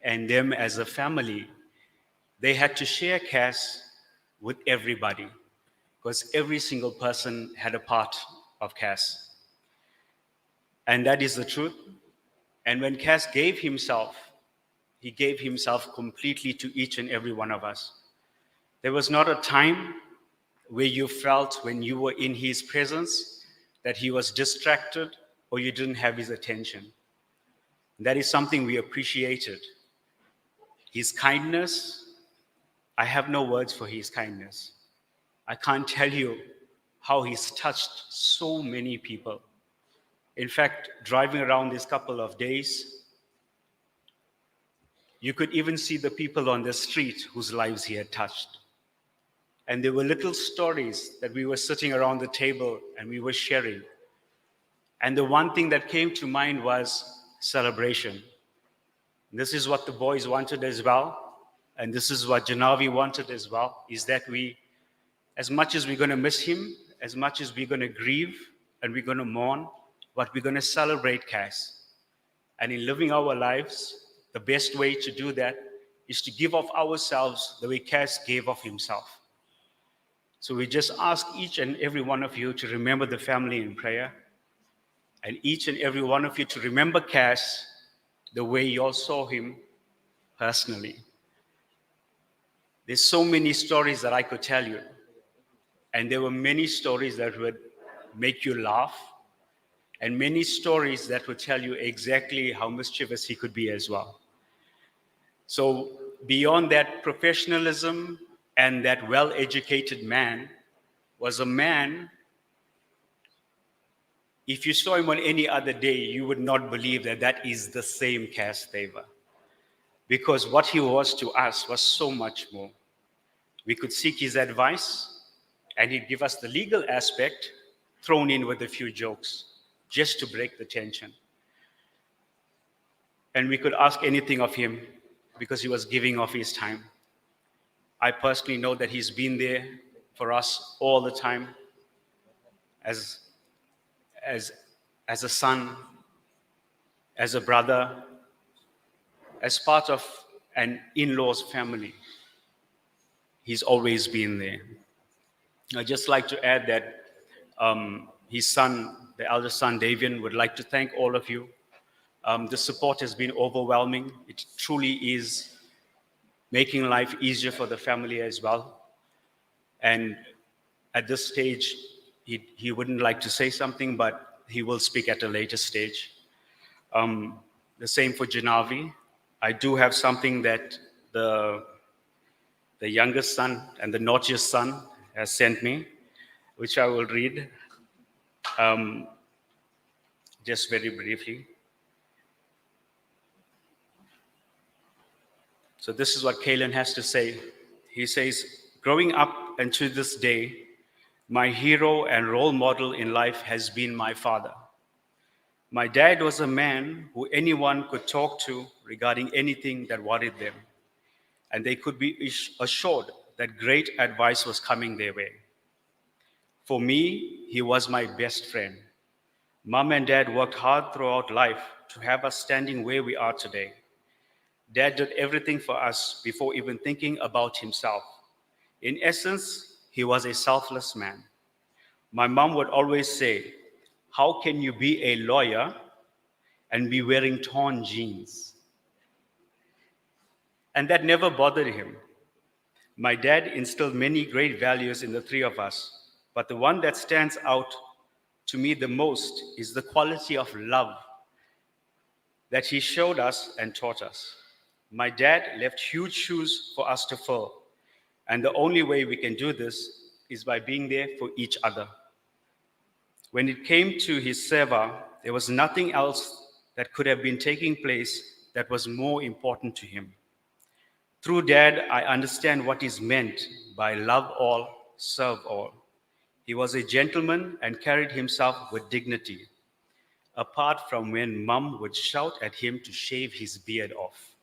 and them as a family, they had to share Cass with everybody because every single person had a part of Cass. And that is the truth. And when Cass gave himself, he gave himself completely to each and every one of us. There was not a time where you felt when you were in his presence that he was distracted or you didn't have his attention. That is something we appreciated. His kindness, I have no words for his kindness. I can't tell you how he's touched so many people. In fact, driving around these couple of days, you could even see the people on the street whose lives he had touched. And there were little stories that we were sitting around the table and we were sharing. And the one thing that came to mind was celebration. This is what the boys wanted as well. And this is what Janavi wanted as well, is that we, as much as we're going to miss him, as much as we're going to grieve and we're going to mourn, but we're going to celebrate Cass. And in living our lives, the best way to do that is to give of ourselves the way Cass gave of himself. So we just ask each and every one of you to remember the family in prayer, and each and every one of you to remember Cass the way you all saw him personally. There's so many stories that I could tell you, and there were many stories that would make you laugh, and many stories that would tell you exactly how mischievous he could be as well. So beyond that professionalism and that well-educated man was a man, if you saw him on any other day, you would not believe that that is the same Kassendran Thaver. Because what he was to us was so much more. We could seek his advice, and he'd give us the legal aspect thrown in with a few jokes, just to break the tension. And we could ask anything of him because he was giving of his time. I personally know that he's been there for us all the time as a son, as a brother, as part of an in-laws family. He's always been there. I'd just like to add that his son, the eldest son, Davian, would like to thank all of you. The support has been overwhelming. It truly is making life easier for the family as well. And at this stage, he wouldn't like to say something, but he will speak at a later stage. The same for Janavi. I do have something that the youngest son and the naughtiest son has sent me, which I will read just very briefly. So this is what Kalen has to say. He says, growing up and to this day, My hero and role model in life has been my father. My dad was a man who anyone could talk to regarding anything that worried them, and they could be assured that great advice was coming their way. For me, he was my best friend. Mom and Dad worked hard throughout life to have us standing where we are today. Dad did everything for us before even thinking about himself. In essence, he was a selfless man. My mom would always say, "How can you be a lawyer and be wearing torn jeans?" And that never bothered him. My dad instilled many great values in the three of us, but the one that stands out to me the most is the quality of love that he showed us and taught us. My dad left huge shoes for us to fill, and the only way we can do this is by being there for each other. When it came to his seva, there was nothing else that could have been taking place that was more important to him. Through Dad, I understand what is meant by love all, serve all. He was a gentleman and carried himself with dignity, apart from when Mum would shout at him to shave his beard off.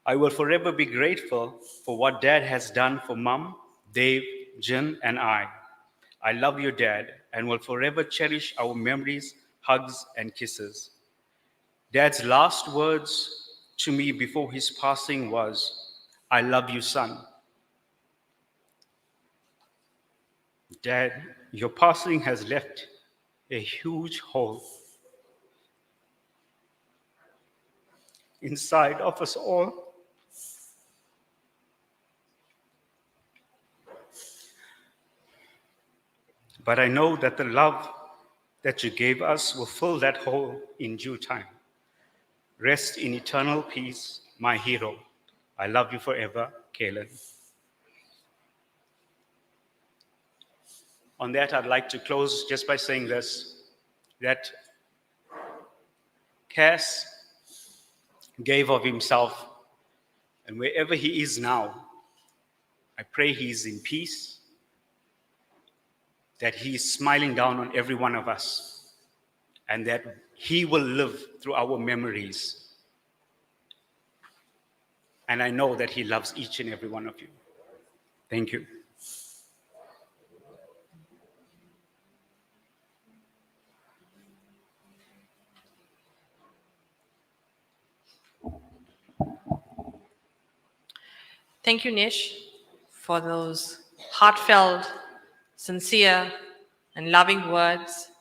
I will forever be grateful for what Dad has done for Mum, Dave, Jin, and I. I love you, Dad, and will forever cherish our memories, hugs, and kisses. Dad's last words to me before his passing was, "I love you, son." Dad, your passing has left a huge hole inside of us all. But I know that the love that you gave us will fill that hole in due time. Rest in eternal peace, my hero. I love you forever, Kalen. On that, I'd like to close just by saying this, that Cass gave of himself, and wherever he is now, I pray he is in peace, that he is smiling down on every one of us, and that he will live through our memories. And I know that he loves each and every one of you. Thank you. Thank you, Nish, for those heartfelt, sincere, and loving words.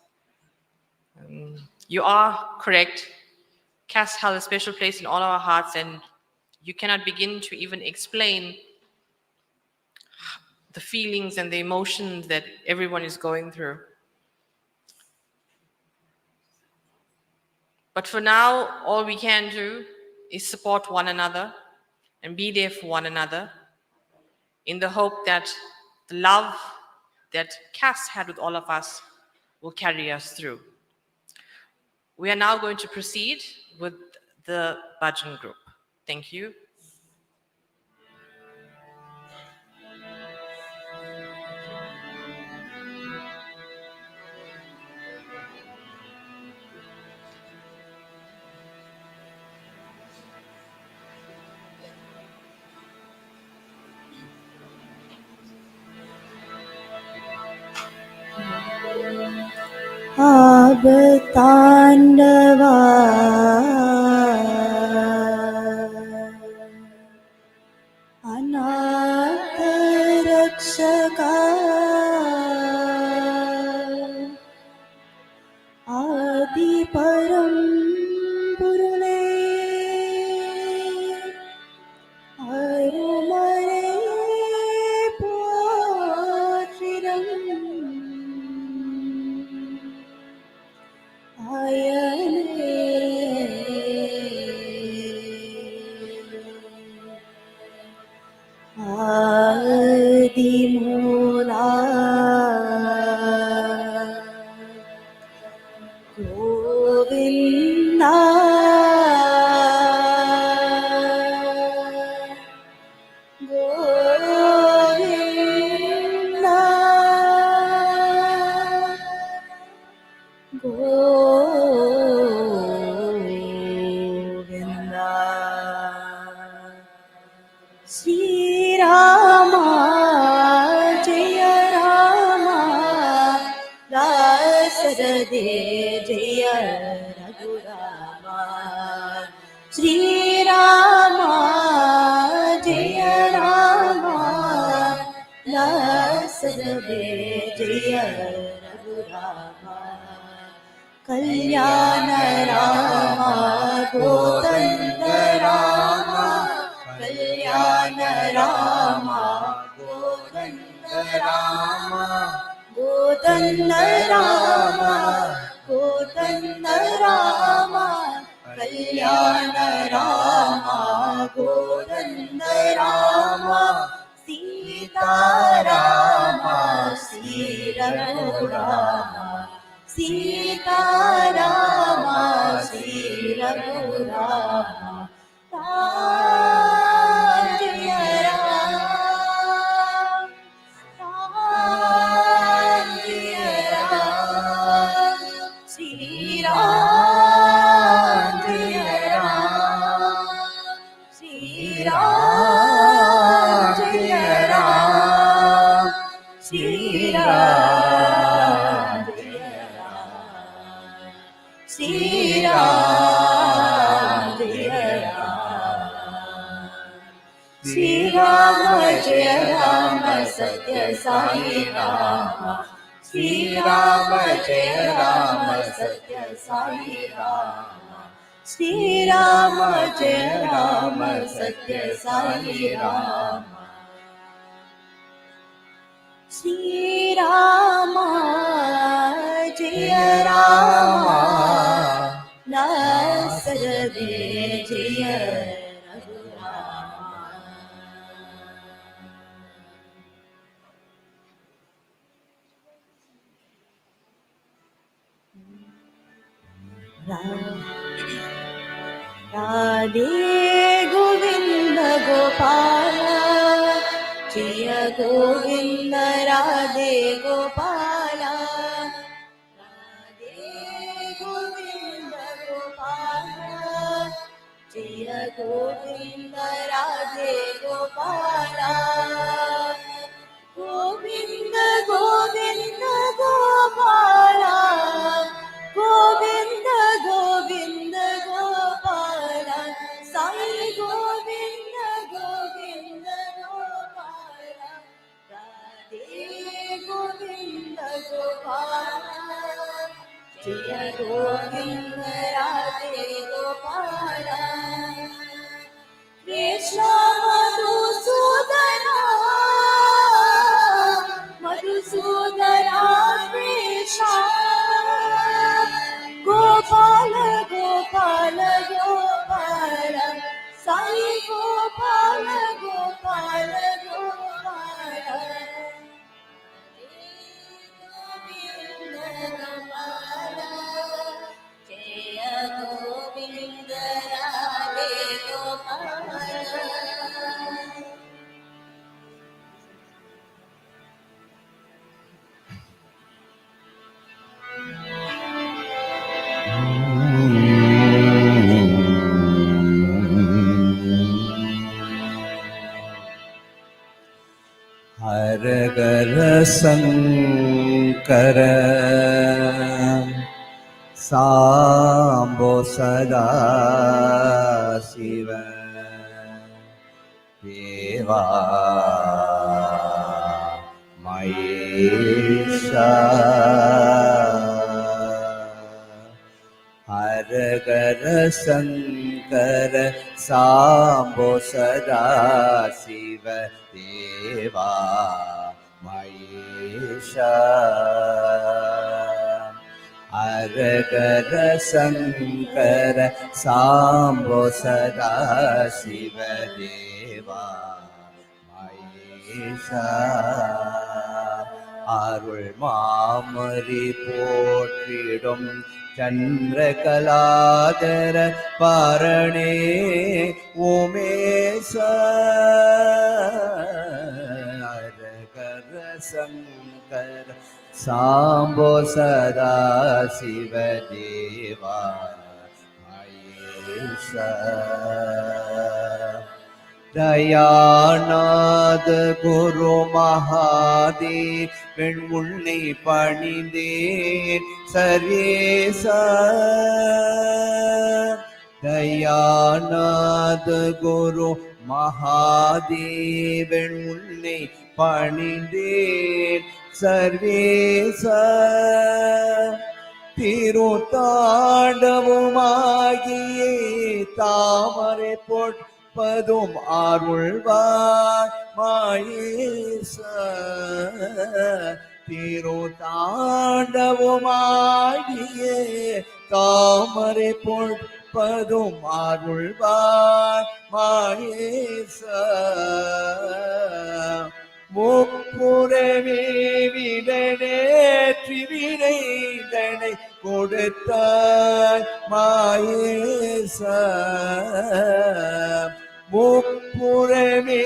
You are correct. Cass held a special place in all our hearts, and you cannot begin to even explain the feelings and the emotions that everyone is going through. But for now, all we can do is support one another and be there for one another in the hope that the love that Cass had with all of us will carry us through. We are now going to proceed with the bhajan group. Thank you. अब तांडवा अनाथ रक्षका आदि परम पुरुले अरुमरे पोற்றிरम आदिमूला गोविन्दा गोविन्दा सरदे जय रघुरामा श्रीरामा जय रामा सरदे जय रघुरामा कल्याण रामा गोदण्ड रामा कल्याण रामा गोदण्ड रामा गोदण्ड रामा गोदण्ड रामा कल्याण रामा गोदण्ड रामा सीता रामा श्री रघुरामा सीता रामा श्री रघुरामा राम जय राम राम जय राम श्री राम जय राम श्री राम जय राम श्री राम श्री राम जय राम श्री राम जय राम सत्य साई राम श्री राम जय राम सत्य साई राम श्री राम जय राम सत्य साई राम श्री राम जय राम सरदे जय रघुरामा राधे गोविंद गोपाल जय गोविंद राधे गोपाल राधे गोविंद गोपाल जय गोविंद राधे गोपाल गोविंद गोविंद गोपाल गोविंद गोविंद गोपाल साई गोविंद गोविंद गोपाल राधे गोविंद गोपाल जय गोविंद राधे गोपाल कृष्ण मधुसूदन मधुसूदन कृष्ण गोपाल गोपाल गोपाल साई गोपाल गोपाल गोपाल गोविंद गोपाल जय गोविंद राधे गोपाल हर गर शंकर सांबो सदा शिव देवा महेशा हर गर शंकर सांबो सदा शिव देवा महेशा हर गर शंकर सांबो सदा शिव देवा महेशा அருள் மாமரி போற்றிடும் சந்திரகலாதர பாரணே உமேச ஹரஹர சங்கர சாம்போ சதா சிவ தேவா மகேஷ தயாநாத குரு மகாதேவன் உன்னை பணிந்தேன் சர்வேசா. தயாநாத குரு மகாதேவன் உன்னை பணிந்தேன் சர்வேசா. திருத்தாண்டவுமாகியே தாமரை பொற்பதும் அருள்வாய் மாயேச. திருத்தாண்டவுமாகியே தாமரை பொற்பதும் அருள்வாய் மாயேச. முப்புறமே விடனேற்றி வினைதனை கொடுத்தாய் மாயேச. முப்புறமே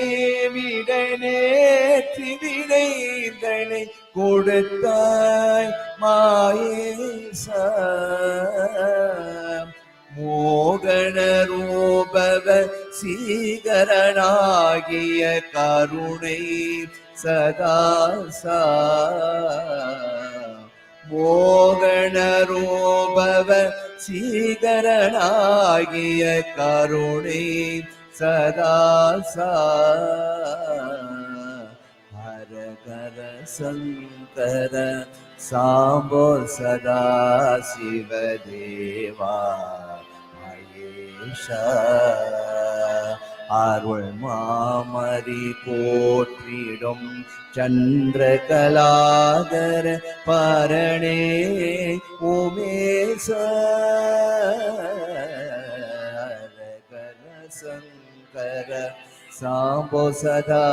விடனேற்றி வினைதனை கொடுத்தாய் மாயேச. மோகன ரூபவ சீகரனாகிய கருணை சதாசா. மோகன ரூபவ சீகரனாகிய கருணை சதாசா. ஹரஹர சங்கர சாம்போ சதா சிவதேவா மகேஷா. அருள் மாமரி போற்றிடும் சந்திரகலாதர பரணே உமேச. ஹரஹர சங்கர சாம்போ சதா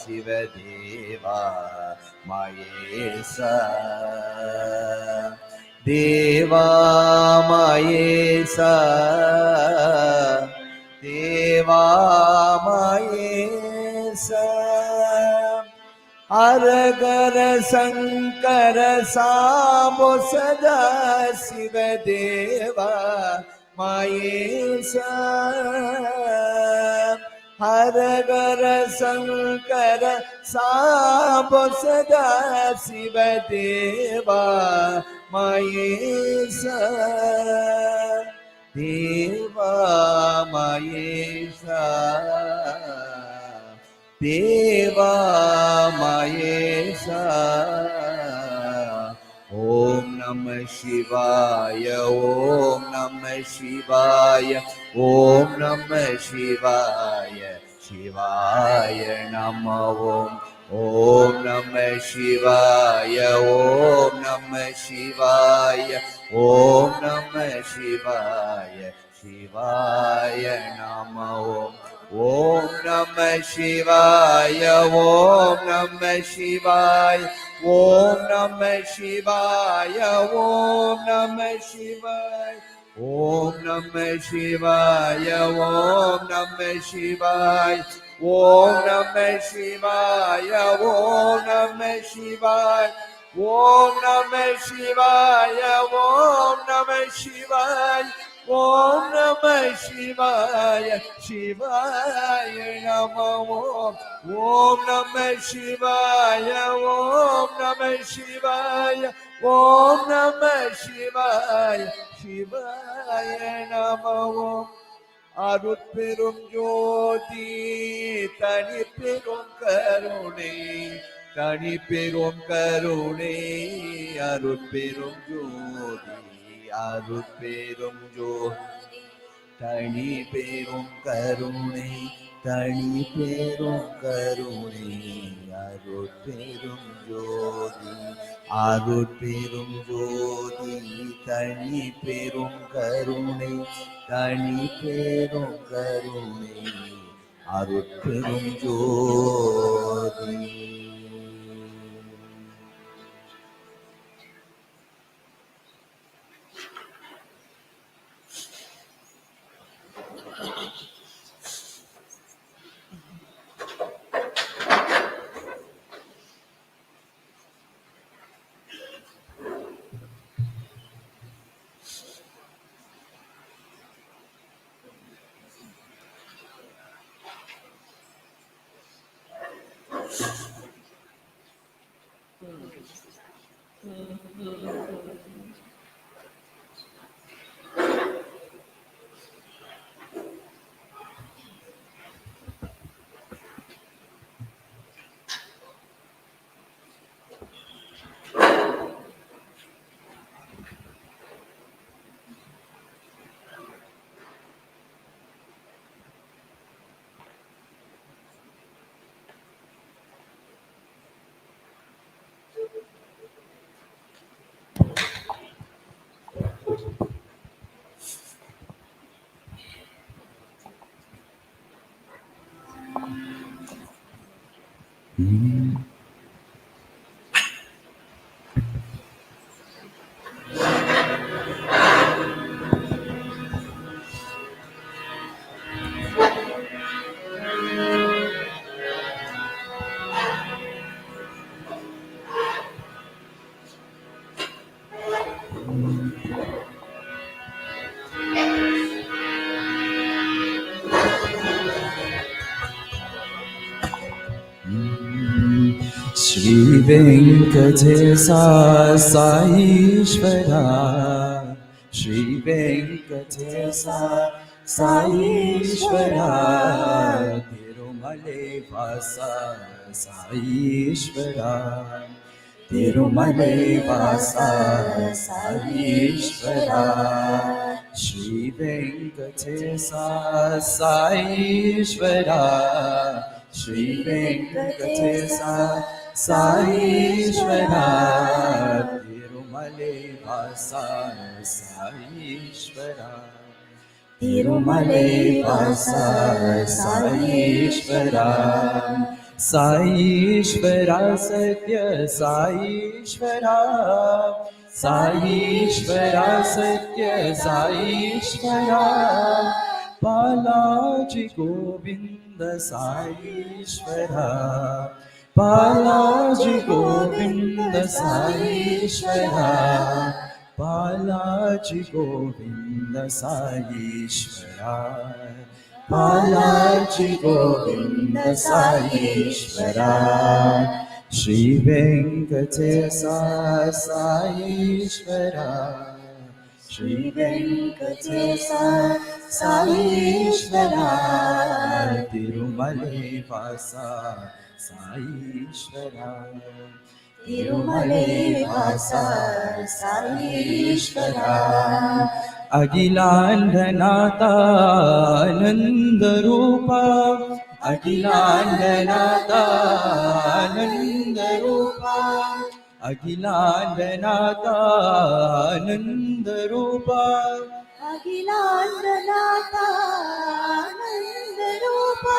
சிவதேவா மகேசா. தேவா மகேசா. தேவா மகேசா. ஹரஹர சங்கர சாம்போ சதா சிவதேவா மகேசா. ஹரஹர சங்கர சாம்போ சதா சிவதேவா மகேசா. தேவா மகேசா. தேவா மகேசா. ஓம் நம சிவாய. ஓம் நம சிவாய. ஓம் நம சிவாய. சிவாய நம ஓம். ஓம் நம சிவாய. ஓம் நம சிவாய. ஓம் நம சிவாய. சிவாய நம ஓம். ஓம் நம சிவாய. ஓம் நம சிவாய. ஓம் நம சிவாய. ஓம் நம சிவாய. ஓம் நம சிவாய. ஓம் நம சிவாய. ஓம் நம சிவாய. ஓம் நம சிவாய. ஓம் நம சிவாய. ஓம் நம சிவாய. ஓம் நம சிவாய. சிவாய நம ஓம். ஓம் நம சிவாய. ஓம் நம சிவாய. ஓம் நம சிவாய. சிவாய நம ஓம். அருட்பெரும் ஜோதி தனி பெரும் கருணை. தனி பெரும் கருணை. அருட்பெரும் ஜோதி. அருட்பெரும் ஜோதி தனி பெரும் கருணை. தனி பெரும் கருணை. அருட்பெரும் ஜோதி. அருட்பெரும் ஜோதி தனி பெரும் கருணை. தனி பெரும் கருணை. அருட்பெரும் ஜோதி. Shri Venkatesa Saishvara Shri Venkatesa Saishvara Tirumale Vasa Saishvara Tirumale Vasa Saishvara Shri Venkatesa Saishvara Shri Venkatesa Saishvara Tirumale Vasa Saishvara Tirumale Vasa Saishvara Saishvara Satya Saishvara Saishvara Satya Saishvara Balaji Govinda Saishvara Balaji Govinda Saishvara Balaji Govinda Saishvara Balaji Govinda Saishvara Shri Venkatesa Saishvara Shri Venkatesa Saishvara Tirumale Vasa Saishvara Tirumale Vasa Saishvara Agilandhanata Anandarupa Agilandhanata Anandarupa Agilandhanata Anandarupa Agilandranata Anandarupa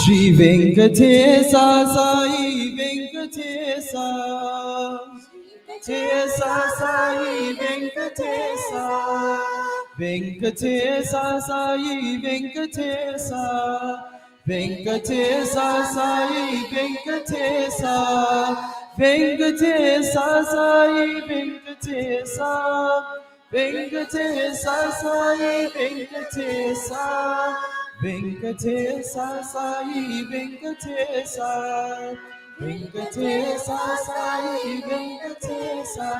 Shri Venkatesa Sai Venkatesa Tesa Sai Venkatesa Venkatesa Sai Venkatesa Venkatesa Sai Venkatesa Venkatesa Sai Venkatesa Venkatesa Sai Venkatesa Venkatesa Sai Venkatesa Venkatesa Sai Venkatesa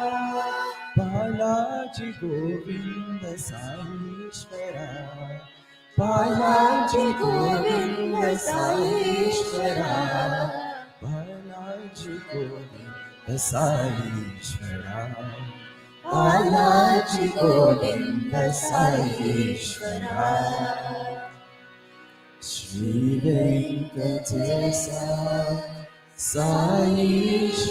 Balaji Govinda Saishvara Balaji Govinda Saishvara Balaji Govinda Saishvara Balaji Govinda Saishvara Shri Venkatesa Saishvara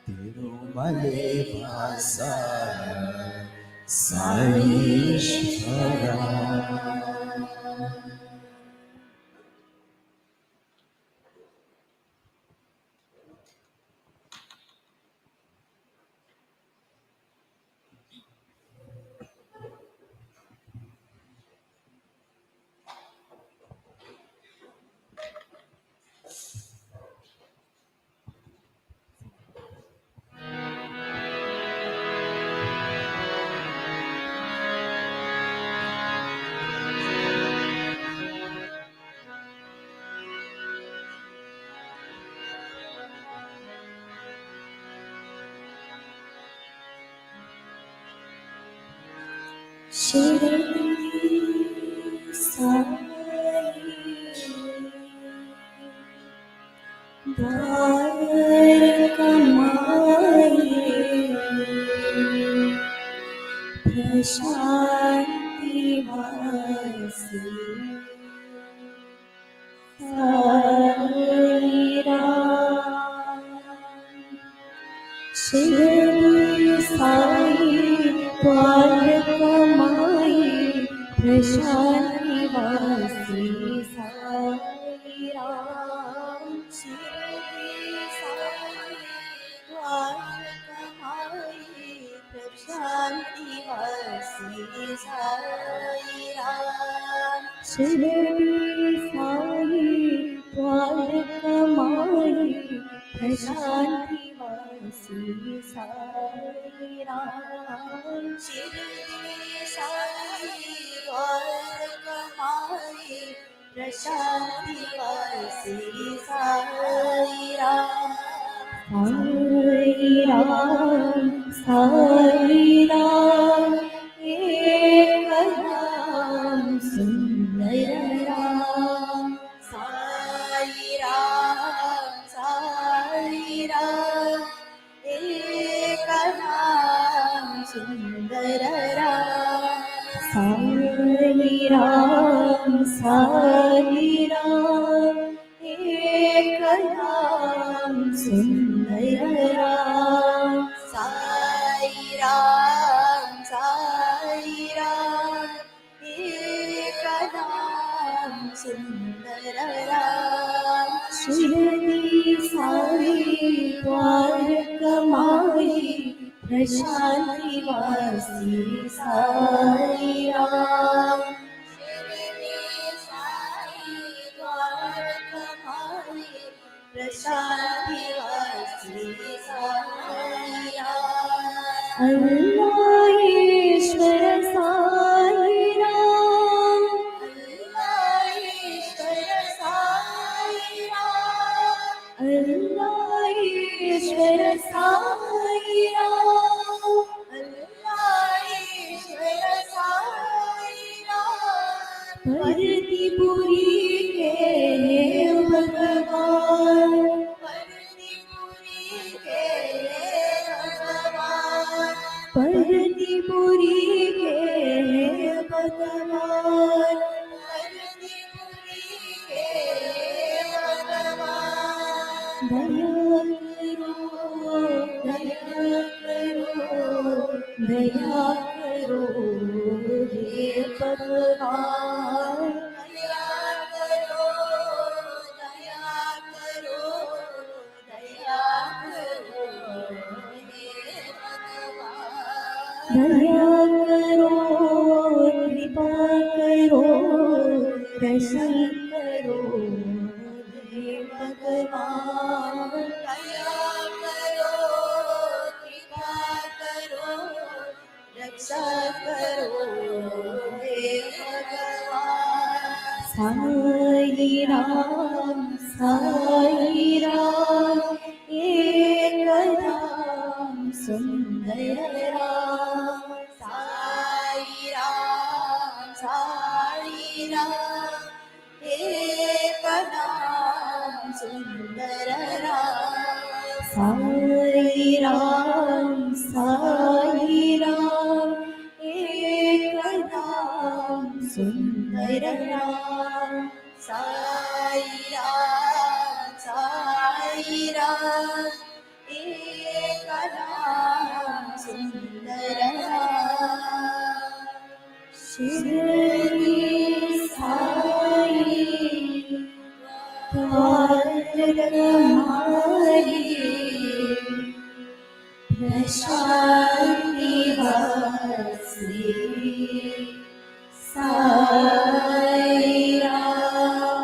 Tirumale Vasa Saishvara Shirdi Sai द्वारकमाई Prashanti वासी साई राम शिरडी साई द्वारकमाई प्रशांति वासी साई राम शिरडी साई द्वारकमाई प्रशांति वासी साई राम शिरडी साई द्वारकमाई प्रशांति वासी साई राम शिरडी साई द्वारकमाई प्रशांति वासी साई राम साई राम एक नाम सुंदर राम साई राम एक नाम सुंदर राम साई राम एक नाम सुंदर राम साई राम एक नाम सुंदर राम शिरडी साई द्वारकमाई प्रशांति वासी साई राम शिरडी साई द्वारकमाई प्रशांति वासी साई राम अल्लाह ईश्वर साई राम अल्लाह ईश्वर साई राम अल्लाह ईश्वर साई राम अल्लाह ईश्वर साई राम परतिपुरी के हे भगवान परतिपुरी के हे भगवान परतिपुरी के हे भगवान परतिपुरी के हे भगवान दया करो हे भगवान दया करो हे भगवान दया करो कृपा करो दर्शन करो हे भगवान दया करो कृपा करो रक्षा करो हे भगवान साई राम एक राम सुंदर राम साई राम एक नाम सुंदर राम साई राम एक नाम सुंदर राम साई राम एक नाम सुंदर राम शिरडी साई द्वारकमाई प्रशांति वासी साई राम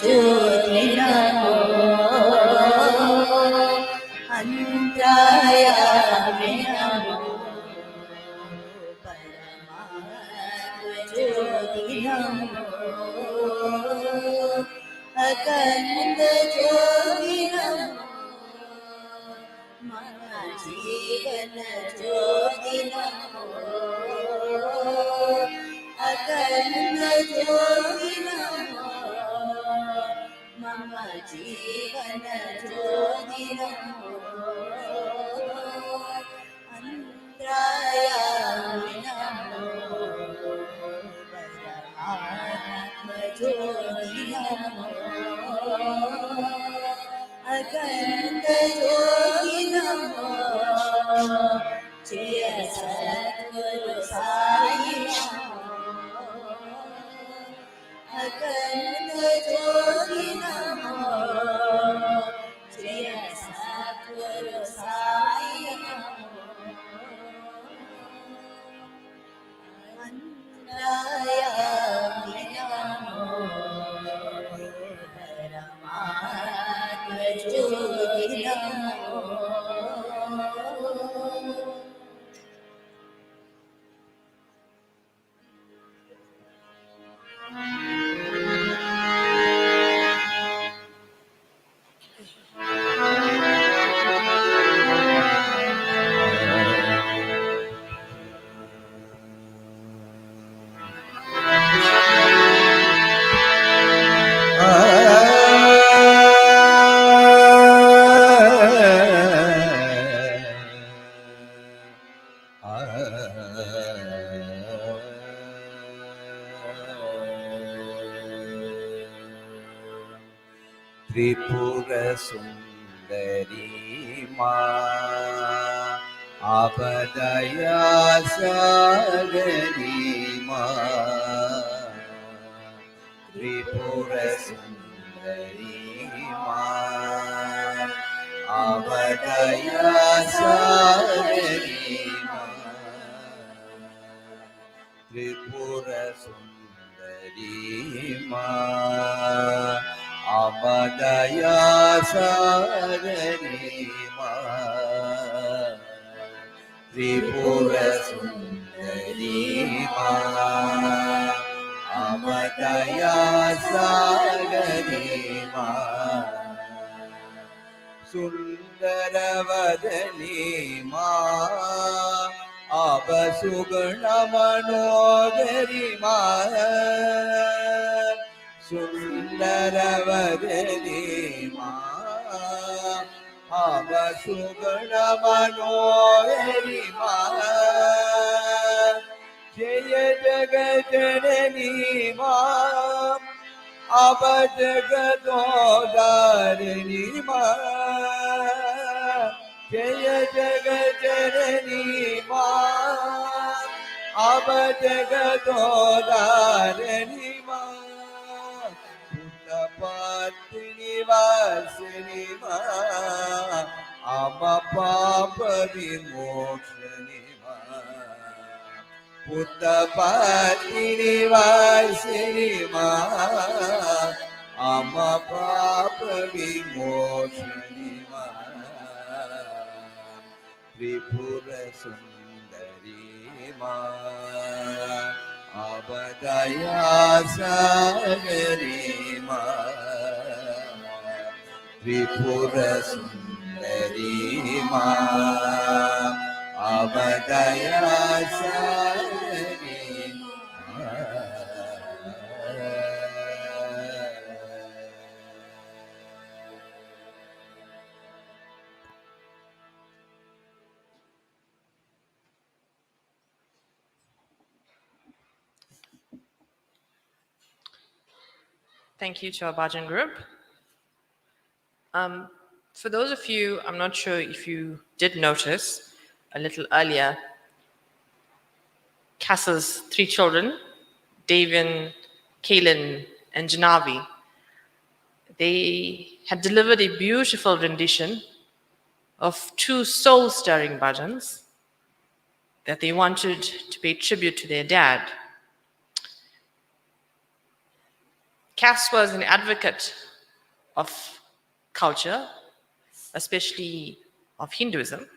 ज्योति नमो अन्तरायामि नमो ज्योति नमो अखण्ड ज्योति नमो मम जीवन ज्योति नमो अखण्ड ज्योति नमो मम जीवन ज्योति नमो अन्तरायामि नमो परमात्म ज्योति नमो अखण्ड ज्योति नमो जय सद्गुरु साई नमो अखण्ड ज्योति नमो जय सद्गुरु साई नमो अन्तरायामि नमो परमात्म ज्योति नमो त्रिपुर सुंदरी माँ आपदया सागरी माँ त्रिपुर सुंदरी माँ आपदया सागरी माँ त्रिपुर सुंदरी माँ आपदया सागरी माँ त्रिपुर सुंदरी माँ आपदया सागरी माँ सुंदर वदनी माँ आप सुगुण मनोदरी माँ सुंदर वदनी माँ आप सुगुण मनोदरी माँ जय जगत जननी माँ आप जगदोदारिणी माँ जय जगत जननी माँ आप जगदोदारिणी माँ पुण्यपातिनी वासिनी माँ आप पाप विमोक्षणी माँ पुण्यपातिनी वासिनी माँ आप पाप विमोक्षणी माँ त्रिपुर सुंदरी माँ आपदया सागरी माँ त्रिपुर सुंदरी माँ आपदया सागरी माँ Thank you to our Bhajan group. For those of you, I'm not sure if you did notice a little earlier, Cass's 3 children, Davian, Kaylin, and Janavi, they had delivered a beautiful rendition of 2 soul-stirring bhajans that they wanted to pay tribute to their dad. Cass was an advocate of culture, especially of Hinduism,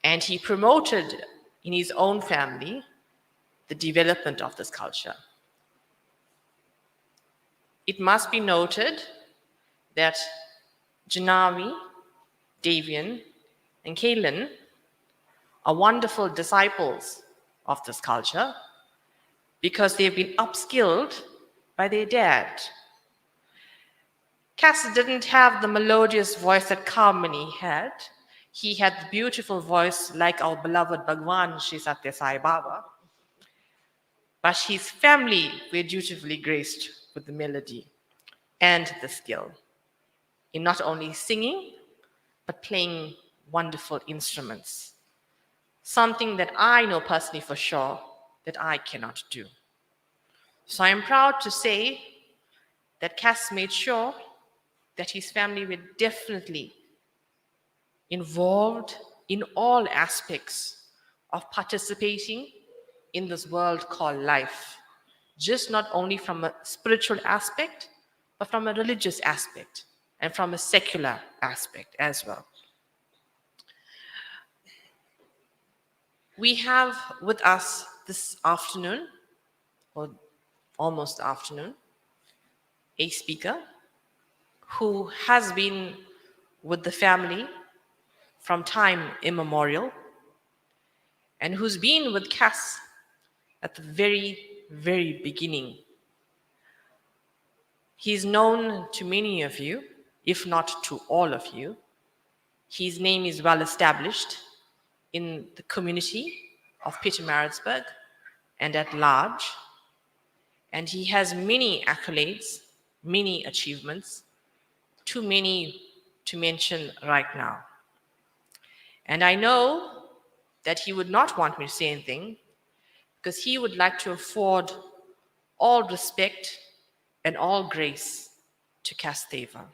and he promoted in his own family the development of this culture. It must be noted that Janavi, Davian, and Kaylin are wonderful disciples of this culture because they've been upskilled by their dad. Cass didn't have the melodious voice that Kamini had. He had the beautiful voice like our beloved Bhagwan Shri Satya Sai Baba. But his family were dutifully graced with the melody and the skill in not only singing, but playing wonderful instruments. Something that I know personally for sure that I cannot do. So I'm proud to say that Cass made sure that his family were definitely involved in all aspects of participating in this world called life, just not only from a spiritual aspect, but from a religious aspect and from a secular aspect as well. We have with us this afternoon, or almost afternoon, a speaker who has been with the family from time immemorial and who's been with Cass at the very, very beginning. He's known to many of you, if not to all of you. His name is well established in the community of Pietermaritzburg and at large. And he has many accolades, many achievements, too many to mention right now. And I know that he would not want me to say anything because he would like to afford all respect and all grace to Kassendran Thaver.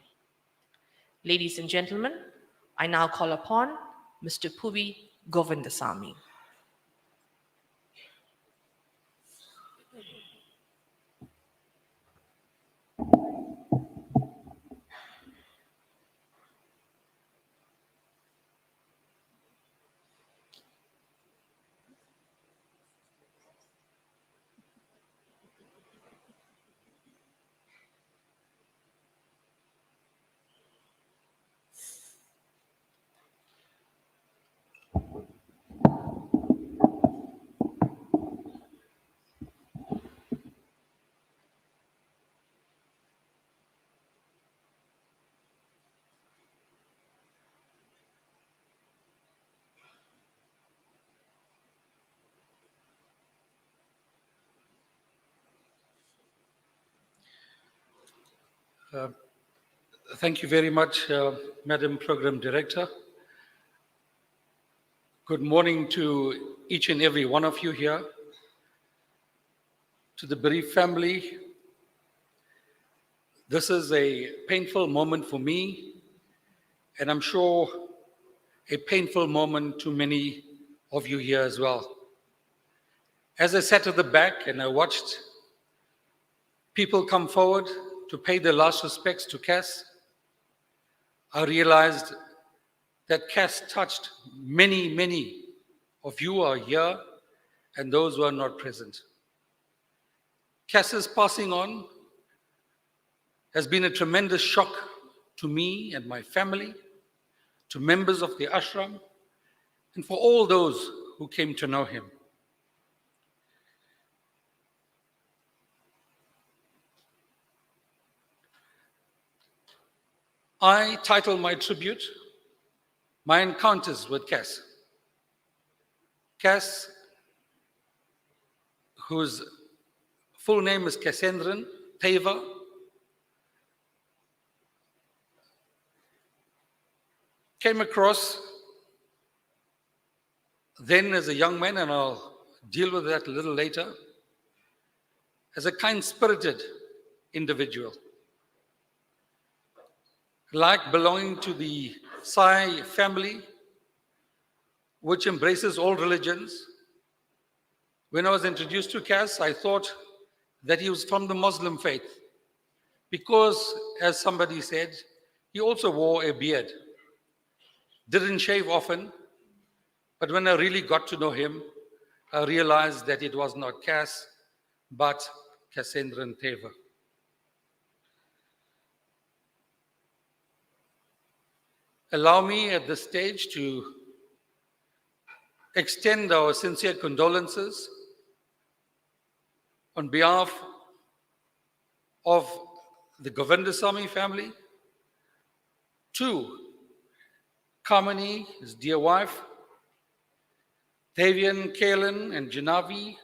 Ladies and gentlemen, I now call upon Mr. Puvi Govindasamy. Thank you very much, Madam Program Director. Good morning to each and every one of you here, to the bereaved family. This is a painful moment for me, and I'm sure a painful moment to many of you here as well. As I sat at the back and I watched people come forward to pay their last respects to Cass, I realized that Cass touched many of you who are here and those who are not present. Cass's passing on has been a tremendous shock to me and my family, to members of the ashram, and for all those who came to know him. I title my tribute, My Encounters with Cass. Cass, whose full name is Kassendran Thaver, came across then as a young man, and I'll deal with that a little later, as a kind-spirited individual. Like belonging to the Sai family, which embraces all religions. When I was introduced to Cass, I thought that he was from the Muslim faith. because, as somebody said, he also wore a beard. Didn't shave often, but when I really got to know him, I realized that it was not Kass, but Kassendran Thaver. Allow me at this stage to extend our sincere condolences on behalf of the Govindasamy family to Kamini, his dear wife, Davian, Kalen, and Janavi,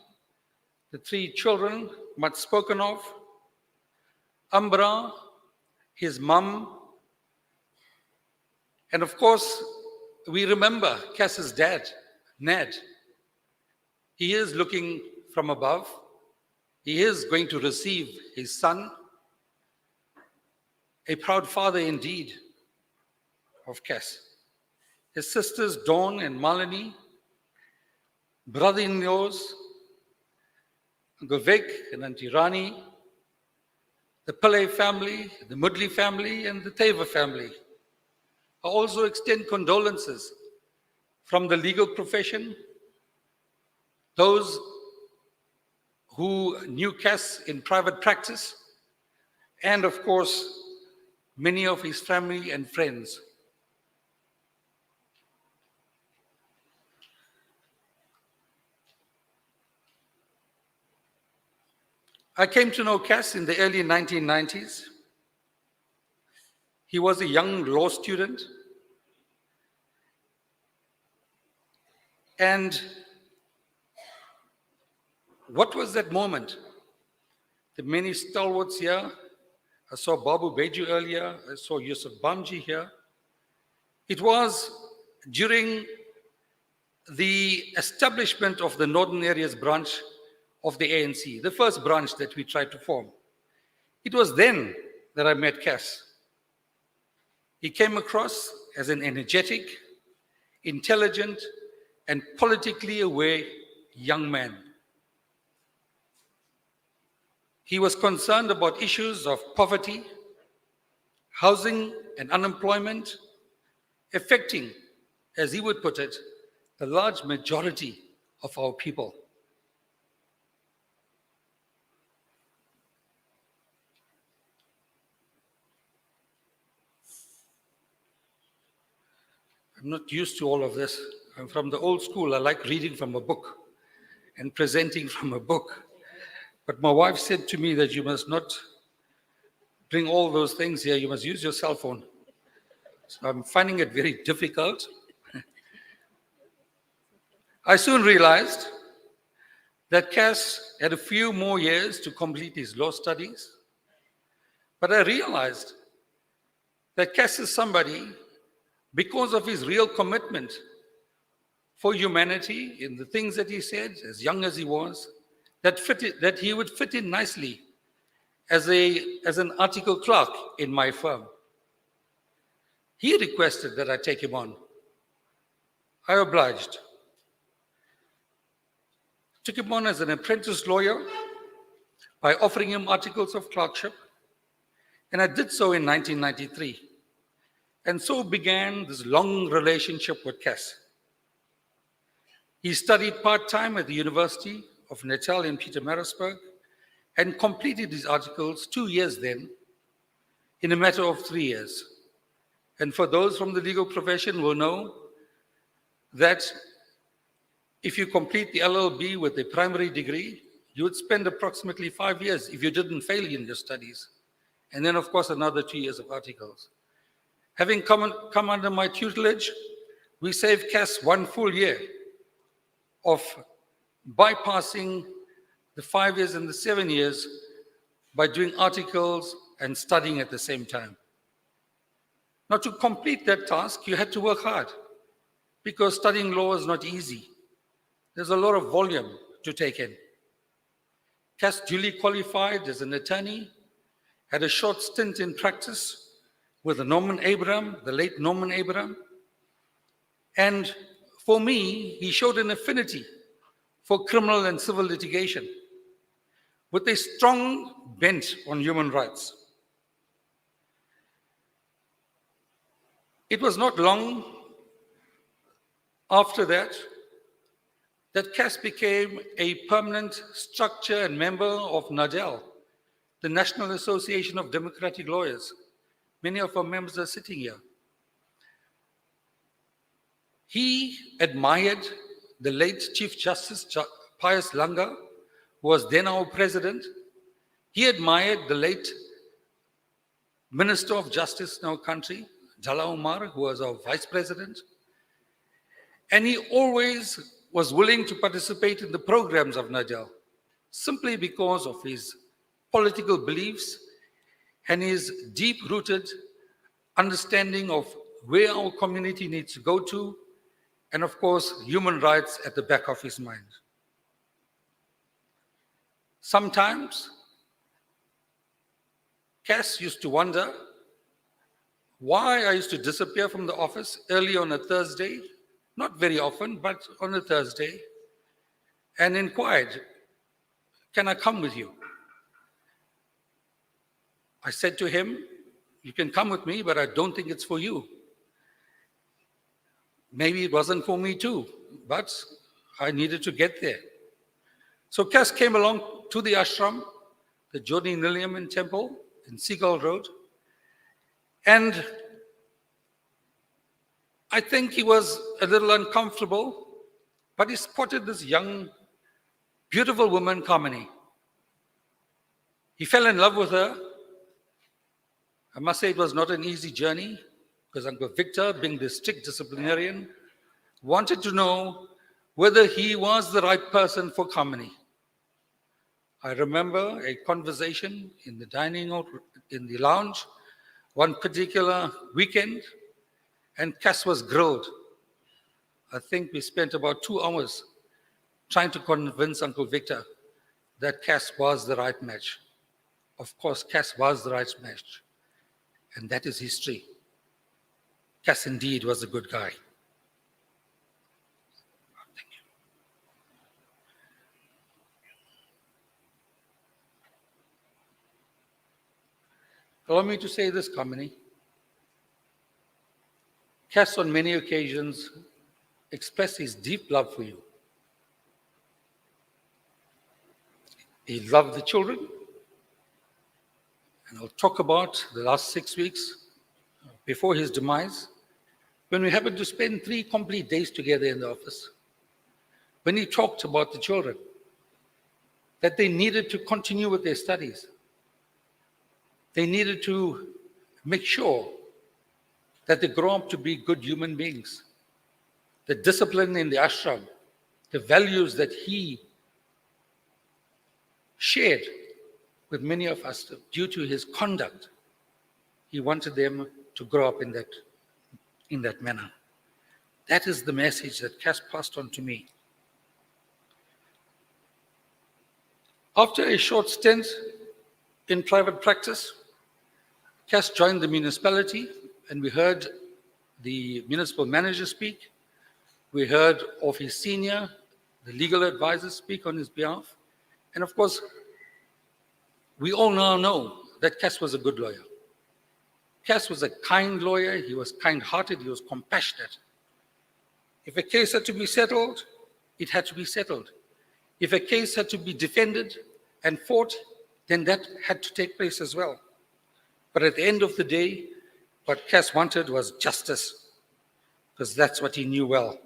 the three children much spoken of, Ambra, his mum, and of course, we remember Kass's dad, Ned. He is looking from above. He is going to receive his son, a proud father indeed of Kass. His sisters, Dawn and Malini, brother-in-laws, Uncle Vic and Auntie Rani, the Pillay family, the Mudley family, and the Thaver family. I also extend condolences from the legal profession, those who knew Kass in private practice, and of course, many of his family and friends. I came to know Kass in the early 1990s. He was a young law student, and what was that moment? The many stalwarts here. I saw Babu Beju earlier. I saw Yusuf Bamji here. It was during the establishment of the Northern Areas branch of the ANC, the first branch that we tried to form. It was then that I met Kass. He came across as an energetic, intelligent, and politically aware young man. He was concerned about issues of poverty, housing, and unemployment, affecting, as he would put it, the large majority of our people. I'm not used to all of this. I'm from the old school. I like reading from a book and presenting from a book. But my wife said to me that you must not bring all those things here. You must use your cell phone. So I'm finding it very difficult. I soon realized that Kass had a few more years to complete his law studies. But I realized that Kass is somebody, because of his real commitment for humanity in the things that he said, as young as he was, that he would fit in nicely as an article clerk in my firm. He requested that I take him on. I obliged. Took him on as an apprentice lawyer by offering him articles of clerkship, and I did so in 1993. And so began this long relationship with Kass. He studied part-time at the University of Natal in Pietermaritzburg and completed his articles 2 years then in a matter of 3 years. And for those from the legal profession will know that if you complete the LLB with a primary degree, you would spend approximately 5 years if you didn't fail in your studies. And then, of course, another 2 years of articles. Having come under my tutelage, we saved Kass 1 full year of bypassing the 5 years and the 7 years by doing articles and studying at the same time. Now, to complete that task, you had to work hard because studying law is not easy. There's a lot of volume to take in. Kass duly qualified as an attorney, had a short stint in practice with Norman Abraham, the late Norman Abraham. And for me, he showed an affinity for criminal and civil litigation with a strong bent on human rights. It was not long after that Cass became a permanent structure and member of NADEL, the National Association of Democratic Lawyers. Many of our members are sitting here. He admired the late Chief Justice Pius Langa, who was then our president. He admired the late Minister of Justice in our country, Jala Umar, who was our vice president. And he always was willing to participate in the programs of NADEL, simply because of his political beliefs and his deep-rooted understanding of where our community needs to go to, and of course, human rights at the back of his mind. Sometimes, Cass used to wonder why I used to disappear from the office early on a Thursday, not very often, but on a Thursday, and inquired, "Can I come with you?" I said to him, "You can come with me, but I don't think it's for you." Maybe it wasn't for me too, but I needed to get there. So Cass came along to the ashram, the Jodi Niliaman temple in Seagull Road, and I think he was a little uncomfortable, but he spotted this young, beautiful woman, Kamini. He fell in love with her. I must say it was not an easy journey, because Uncle Victor, being the strict disciplinarian, wanted to know whether he was the right person for Kamini. I remember a conversation in the dining hall, in the lounge, one particular weekend, and Cass was grilled. I think we spent about 2 hours trying to convince Uncle Victor that Cass was the right match. Of course, Cass was the right match, and that is history. Cass indeed was a good guy. Thank you. Allow me to say this, Kamini. Cass on many occasions expressed his deep love for you. He loved the children, and I'll talk about the last 6 weeks before his demise, when we happened to spend 3 complete days together in the office, when he talked about the children, that they needed to continue with their studies. They needed to make sure that they grow up to be good human beings. The discipline in the ashram, the values that he shared with many of us due to his conduct, he wanted them to grow up in that manner. That is the message that Cass passed on to me. After a short stint in private practice, Cass joined the municipality, and we heard the municipal manager speak. We heard of his senior, the legal advisor, speak on his behalf. And of course, we all now know that Cass was a good lawyer. Cass was a kind lawyer. He was kind-hearted. He was compassionate. If a case had to be settled, it had to be settled. If a case had to be defended and fought, then that had to take place as well. But at the end of the day, what Cass wanted was justice, because that's what he knew well.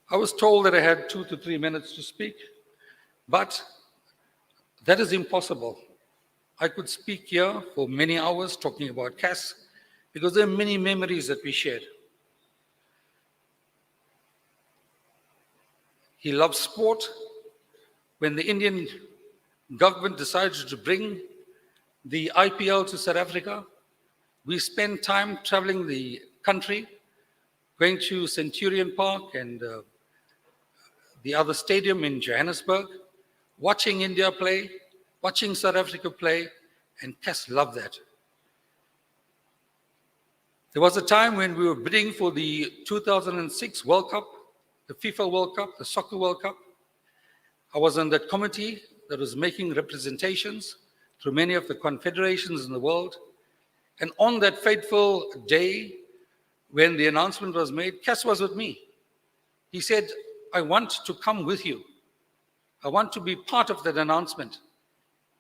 I was told that I had 2 to 3 minutes to speak, but that is impossible. I could speak here for many hours talking about Cass, because there are many memories that we shared. He loved sport. When the Indian government decided to bring the IPL to South Africa, we spent time traveling the country, going to Centurion Park and the other stadium in Johannesburg, watching India play, watching South Africa play, and Cass loved that. There was a time when we were bidding for the 2006 World Cup, the FIFA World Cup, the Soccer World Cup. I was on that committee that was making representations through many of the confederations in the world. And on that fateful day, when the announcement was made, Cass was with me. He said, I want to come with you. I want to be part of that announcement.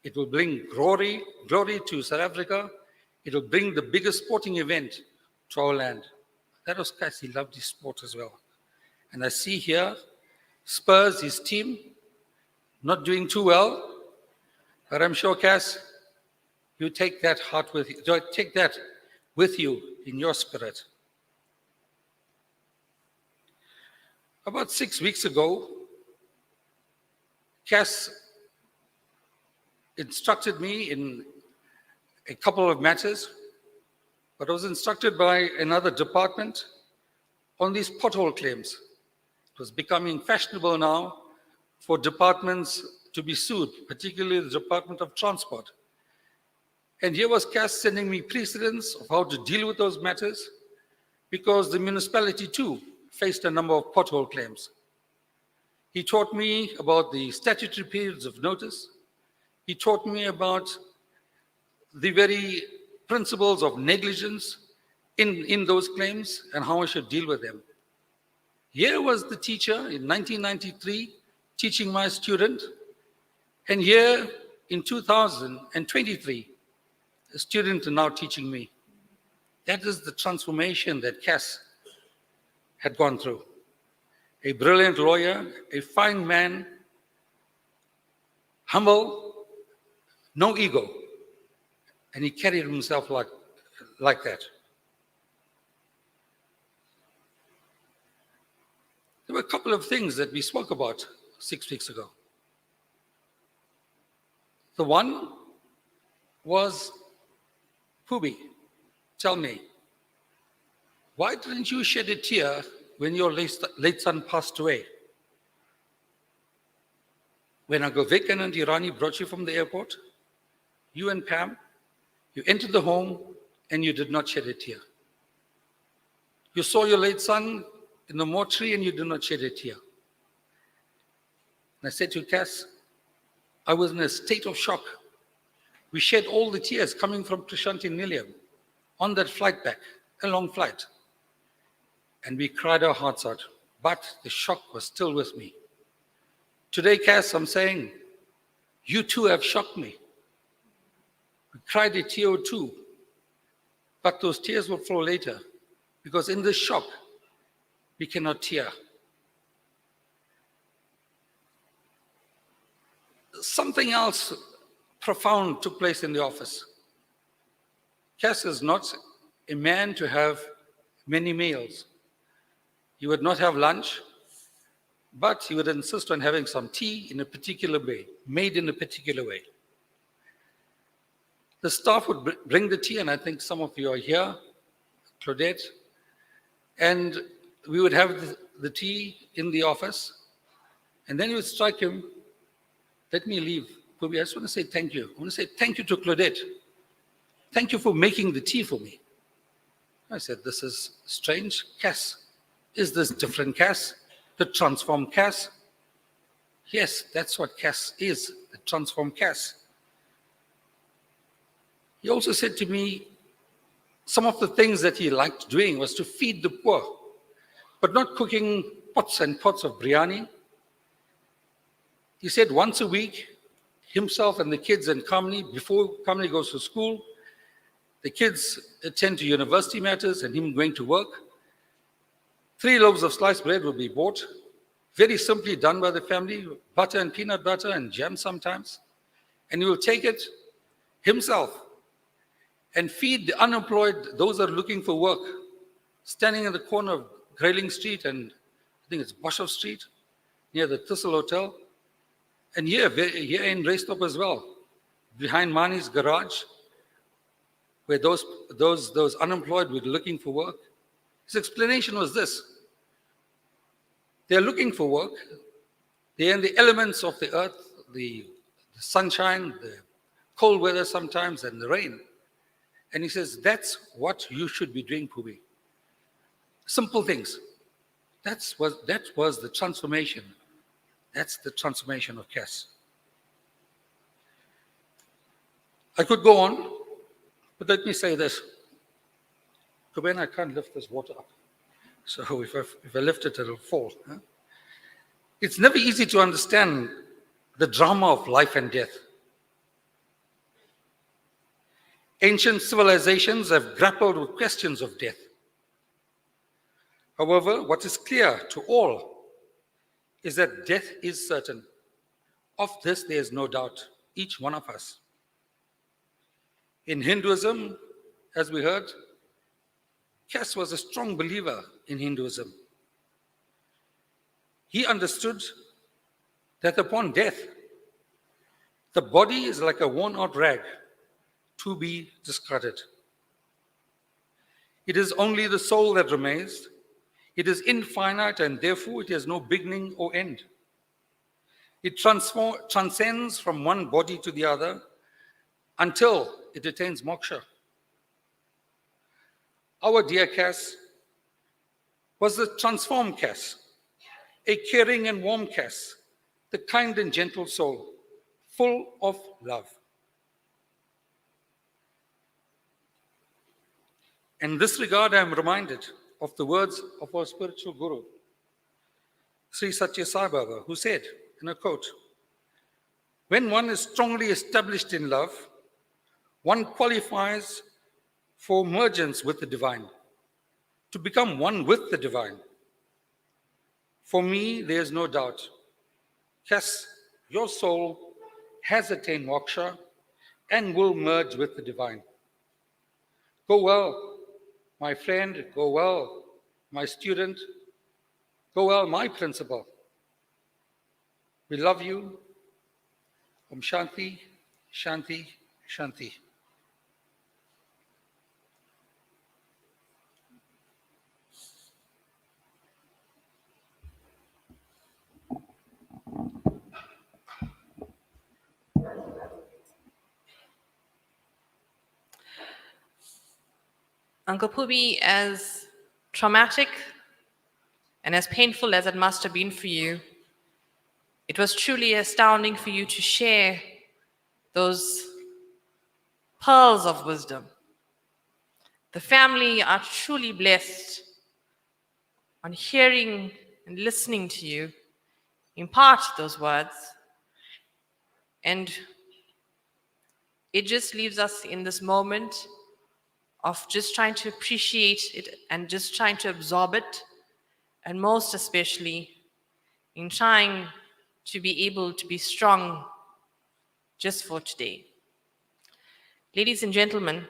It will bring glory to South Africa. It will bring the biggest sporting event to our land. That was Cass. He loved his sport as well. And I see here, Spurs, his team, not doing too well. But I'm sure, Cass, you take that heart with you. Take that with you in your spirit. About 6 weeks ago, Cass instructed me in a couple of matters, but I was instructed by another department on these pothole claims. It was becoming fashionable now for departments to be sued, particularly the Department of Transport. And here was Cass sending me precedents of how to deal with those matters, because the municipality too faced a number of pothole claims. He taught me about the statutory periods of notice. He taught me about the very principles of negligence in those claims and how I should deal with them. Here was the teacher in 1993 teaching my student, and here in 2023, a student is now teaching me. That is the transformation that Cass had gone through. A brilliant lawyer, a fine man, humble, no ego, and he carried himself like that. There were a couple of things that we spoke about 6 weeks ago. The one was, Pubi, tell me, why didn't you shed a tear when your late son passed away? When Uncle Vic and Auntie Rani brought you from the airport, you and Pam, you entered the home and you did not shed a tear. You saw your late son in the mortuary and you did not shed a tear. And I said to Cass, I was in a state of shock. We shed all the tears coming from Krishanti Nilayam on that flight back, a long flight. And we cried our hearts out, but the shock was still with me. Today, Cass, I'm saying, you too have shocked me. We cried a tear or two, but those tears will flow later, because in this shock, we cannot tear. Something else profound took place in the office. Cass is not a man to have many meals. He would not have lunch, but he would insist on having some tea in a particular way, made in a particular way. The staff would bring the tea, and I think some of you are here, Claudette, and we would have the tea in the office, and then it would strike him, let me leave. I just want to say thank you. I want to say thank you to Claudette. Thank you for making the tea for me. I said, this is strange. Cass, is this different Cass? The transformed Cass? Yes, that's what Cass is, the transformed Cass. He also said to me, some of the things that he liked doing was to feed the poor, but not cooking pots and pots of biryani. He said once a week, himself and the kids and Kamini, before Kamini goes to school, the kids attend to university matters and him going to work. 3 loaves of sliced bread will be bought, very simply done by the family, butter and peanut butter and jam sometimes. And he will take it himself and feed the unemployed, those that are looking for work, standing in the corner of Grayling Street and I think it's Boshoff Street, near the Thistle Hotel. And here in Raystop as well, behind Mani's garage, where those unemployed were looking for work. His explanation was this. They're looking for work. They're in the elements of the earth, the sunshine, the cold weather sometimes, and the rain. And he says, that's what you should be doing, Pubi. Simple things. That was the transformation. That's the transformation of Cass. I could go on, But let me say this. When I can't lift this water up. So if I lift it, it'll fall. Huh? It's never easy to understand the drama of life and death. Ancient civilizations have grappled with questions of death. However, what is clear to all is that death is certain. Of this, there is no doubt, each one of us. In Hinduism, as we heard, Kass was a strong believer in Hinduism. He understood that upon death, the body is like a worn-out rag to be discarded. It is only the soul that remains. It is infinite and therefore it has no beginning or end. It transcends from one body to the other until it attains moksha. Our dear Kass was the transformed Kass, a caring and warm Kass, the kind and gentle soul, full of love. In this regard, I am reminded of the words of our spiritual guru, Sri Satya Sai Baba, who said, in a quote, "When one is strongly established in love, one qualifies for emergence with the divine, to become one with the divine. For me, there is no doubt. Yes, your soul has attained moksha and will merge with the divine. Go well, my friend, go well, my student, go well, my principal. We love you. Om Shanti, Shanti, Shanti." Uncle Pubi, as traumatic and as painful as it must have been for you, it was truly astounding for you to share those pearls of wisdom. The family are truly blessed on hearing and listening to you impart those words. And it just leaves us in this moment of just trying to appreciate it and just trying to absorb it, and most especially in trying to be able to be strong just for today. Ladies and gentlemen,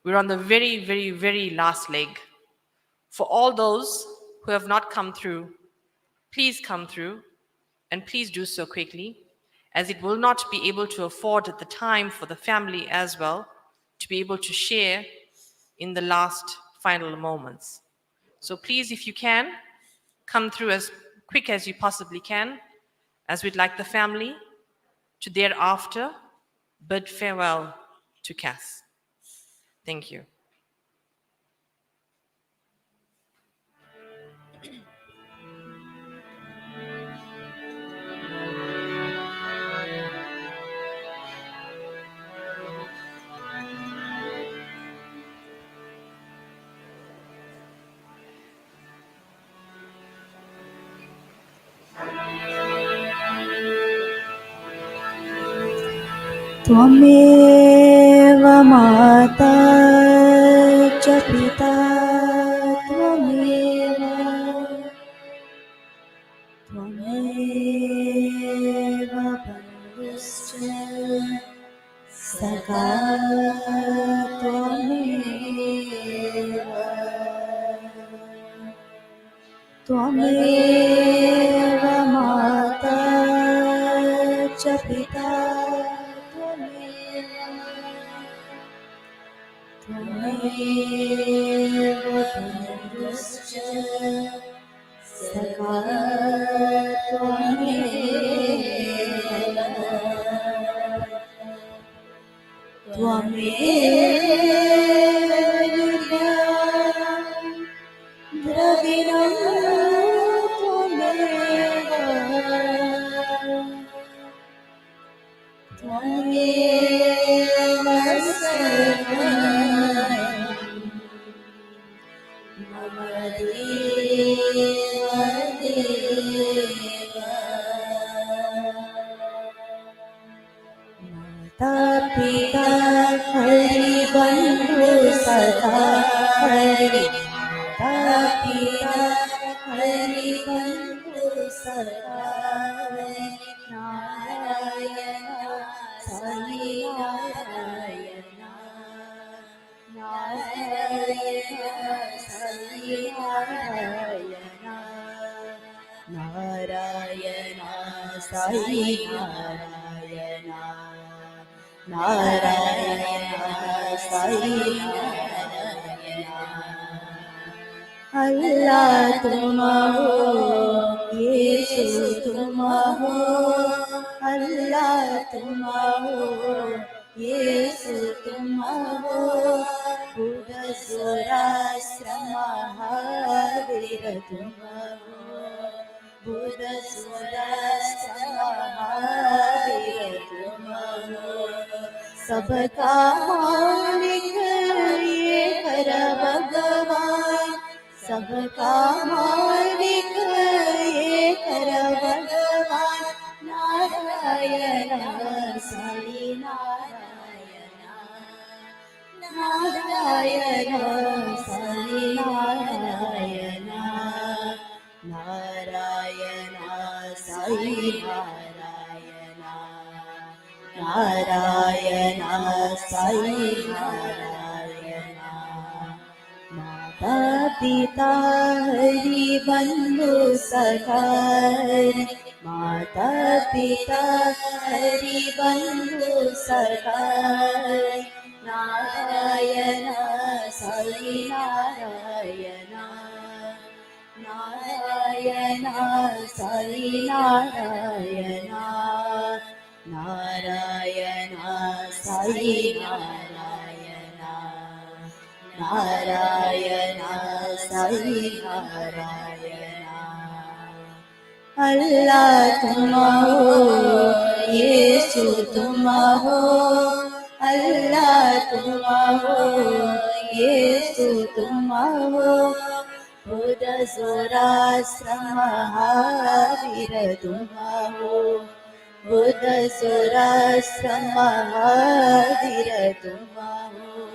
we're on the very, very, very last leg. For all those who have not come through, please come through, and please do so quickly, as it will not be able to afford the time for the family as well to be able to share in the last final moments. So please, if you can, come through as quick as you possibly can, as we'd like the family to thereafter bid farewell to Kass. Thank you. त्वमेव माता च पिता त्वमेव बन्धुश्च सखा त्वमेव माता च पिता त्वमेव बन्धुश्च सखा त्वमेव द्रविणं त्वमेव सर्वं हरि बंधु सखा हरि माता पिता हरि बंधु सखा हरि नारायण साई नारायण नारायण साई नारायण नारायण साई नारायण नारायण साई नारायण अल्लाह तुम हो यीशु तुम हो अल्लाह तुम हो यीशु तुम हो बुद्ध जोरास्त्र महावीर तुम हो बुद्ध जोरास्त्र महावीर तुम हो सबका मालिक ये कर भगवान सबका मालिक ये कर भगवान नारायण साई नारायण नारायण साई नारायण नारायण साई नारायण नारायण साई नारायण माता पिता हरि बंधु सखा हरि माता पिता हरि बंधु सखा हरि नारायण साई नारायण नारायण साई नारायण नारायण साई नारायण नारायण साई नारायण अल्लाह तुम हो यीशु तुम हो अल्लाह तुम हो यीशु तुम हो बुद्ध जोरास्त्र महावीर तुम हो बुद्ध जोरास्त्र महावीर तुम हो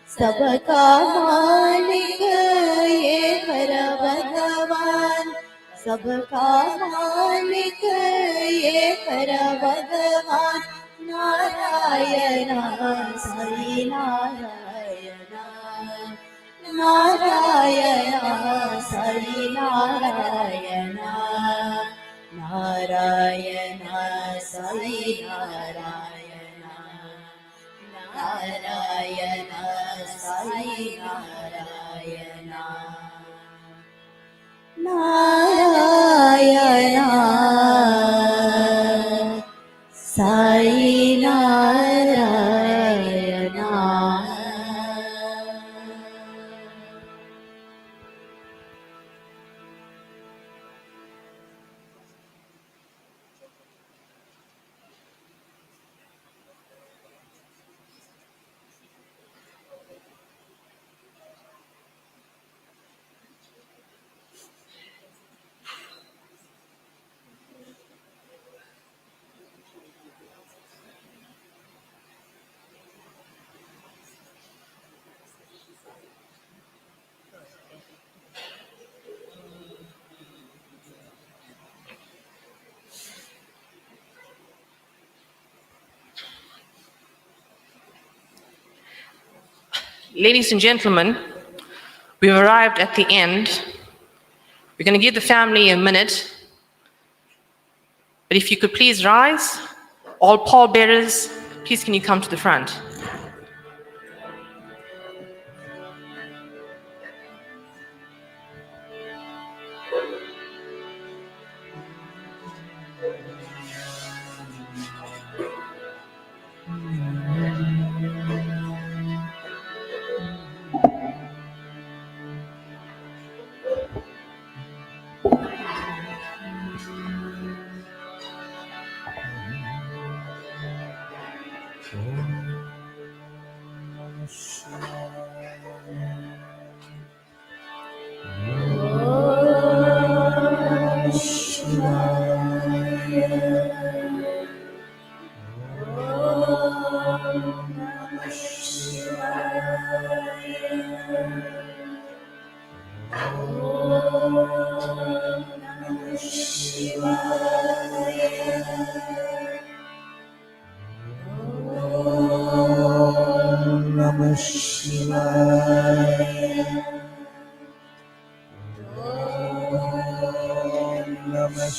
सबका मालिक ये कर भगवान सबका मालिक ये कर भगवान Narayan Sai Narayan Narayan Sai Narayan Narayan Sai Narayan Narayan Sai Narayan Narayan Sai Narayan Ladies and gentlemen, we've arrived at the end. We're going to give the family a minute. But if you could please rise, all pallbearers, please can you come to the front? Namah Shivaya. Namah Shivaya. Namah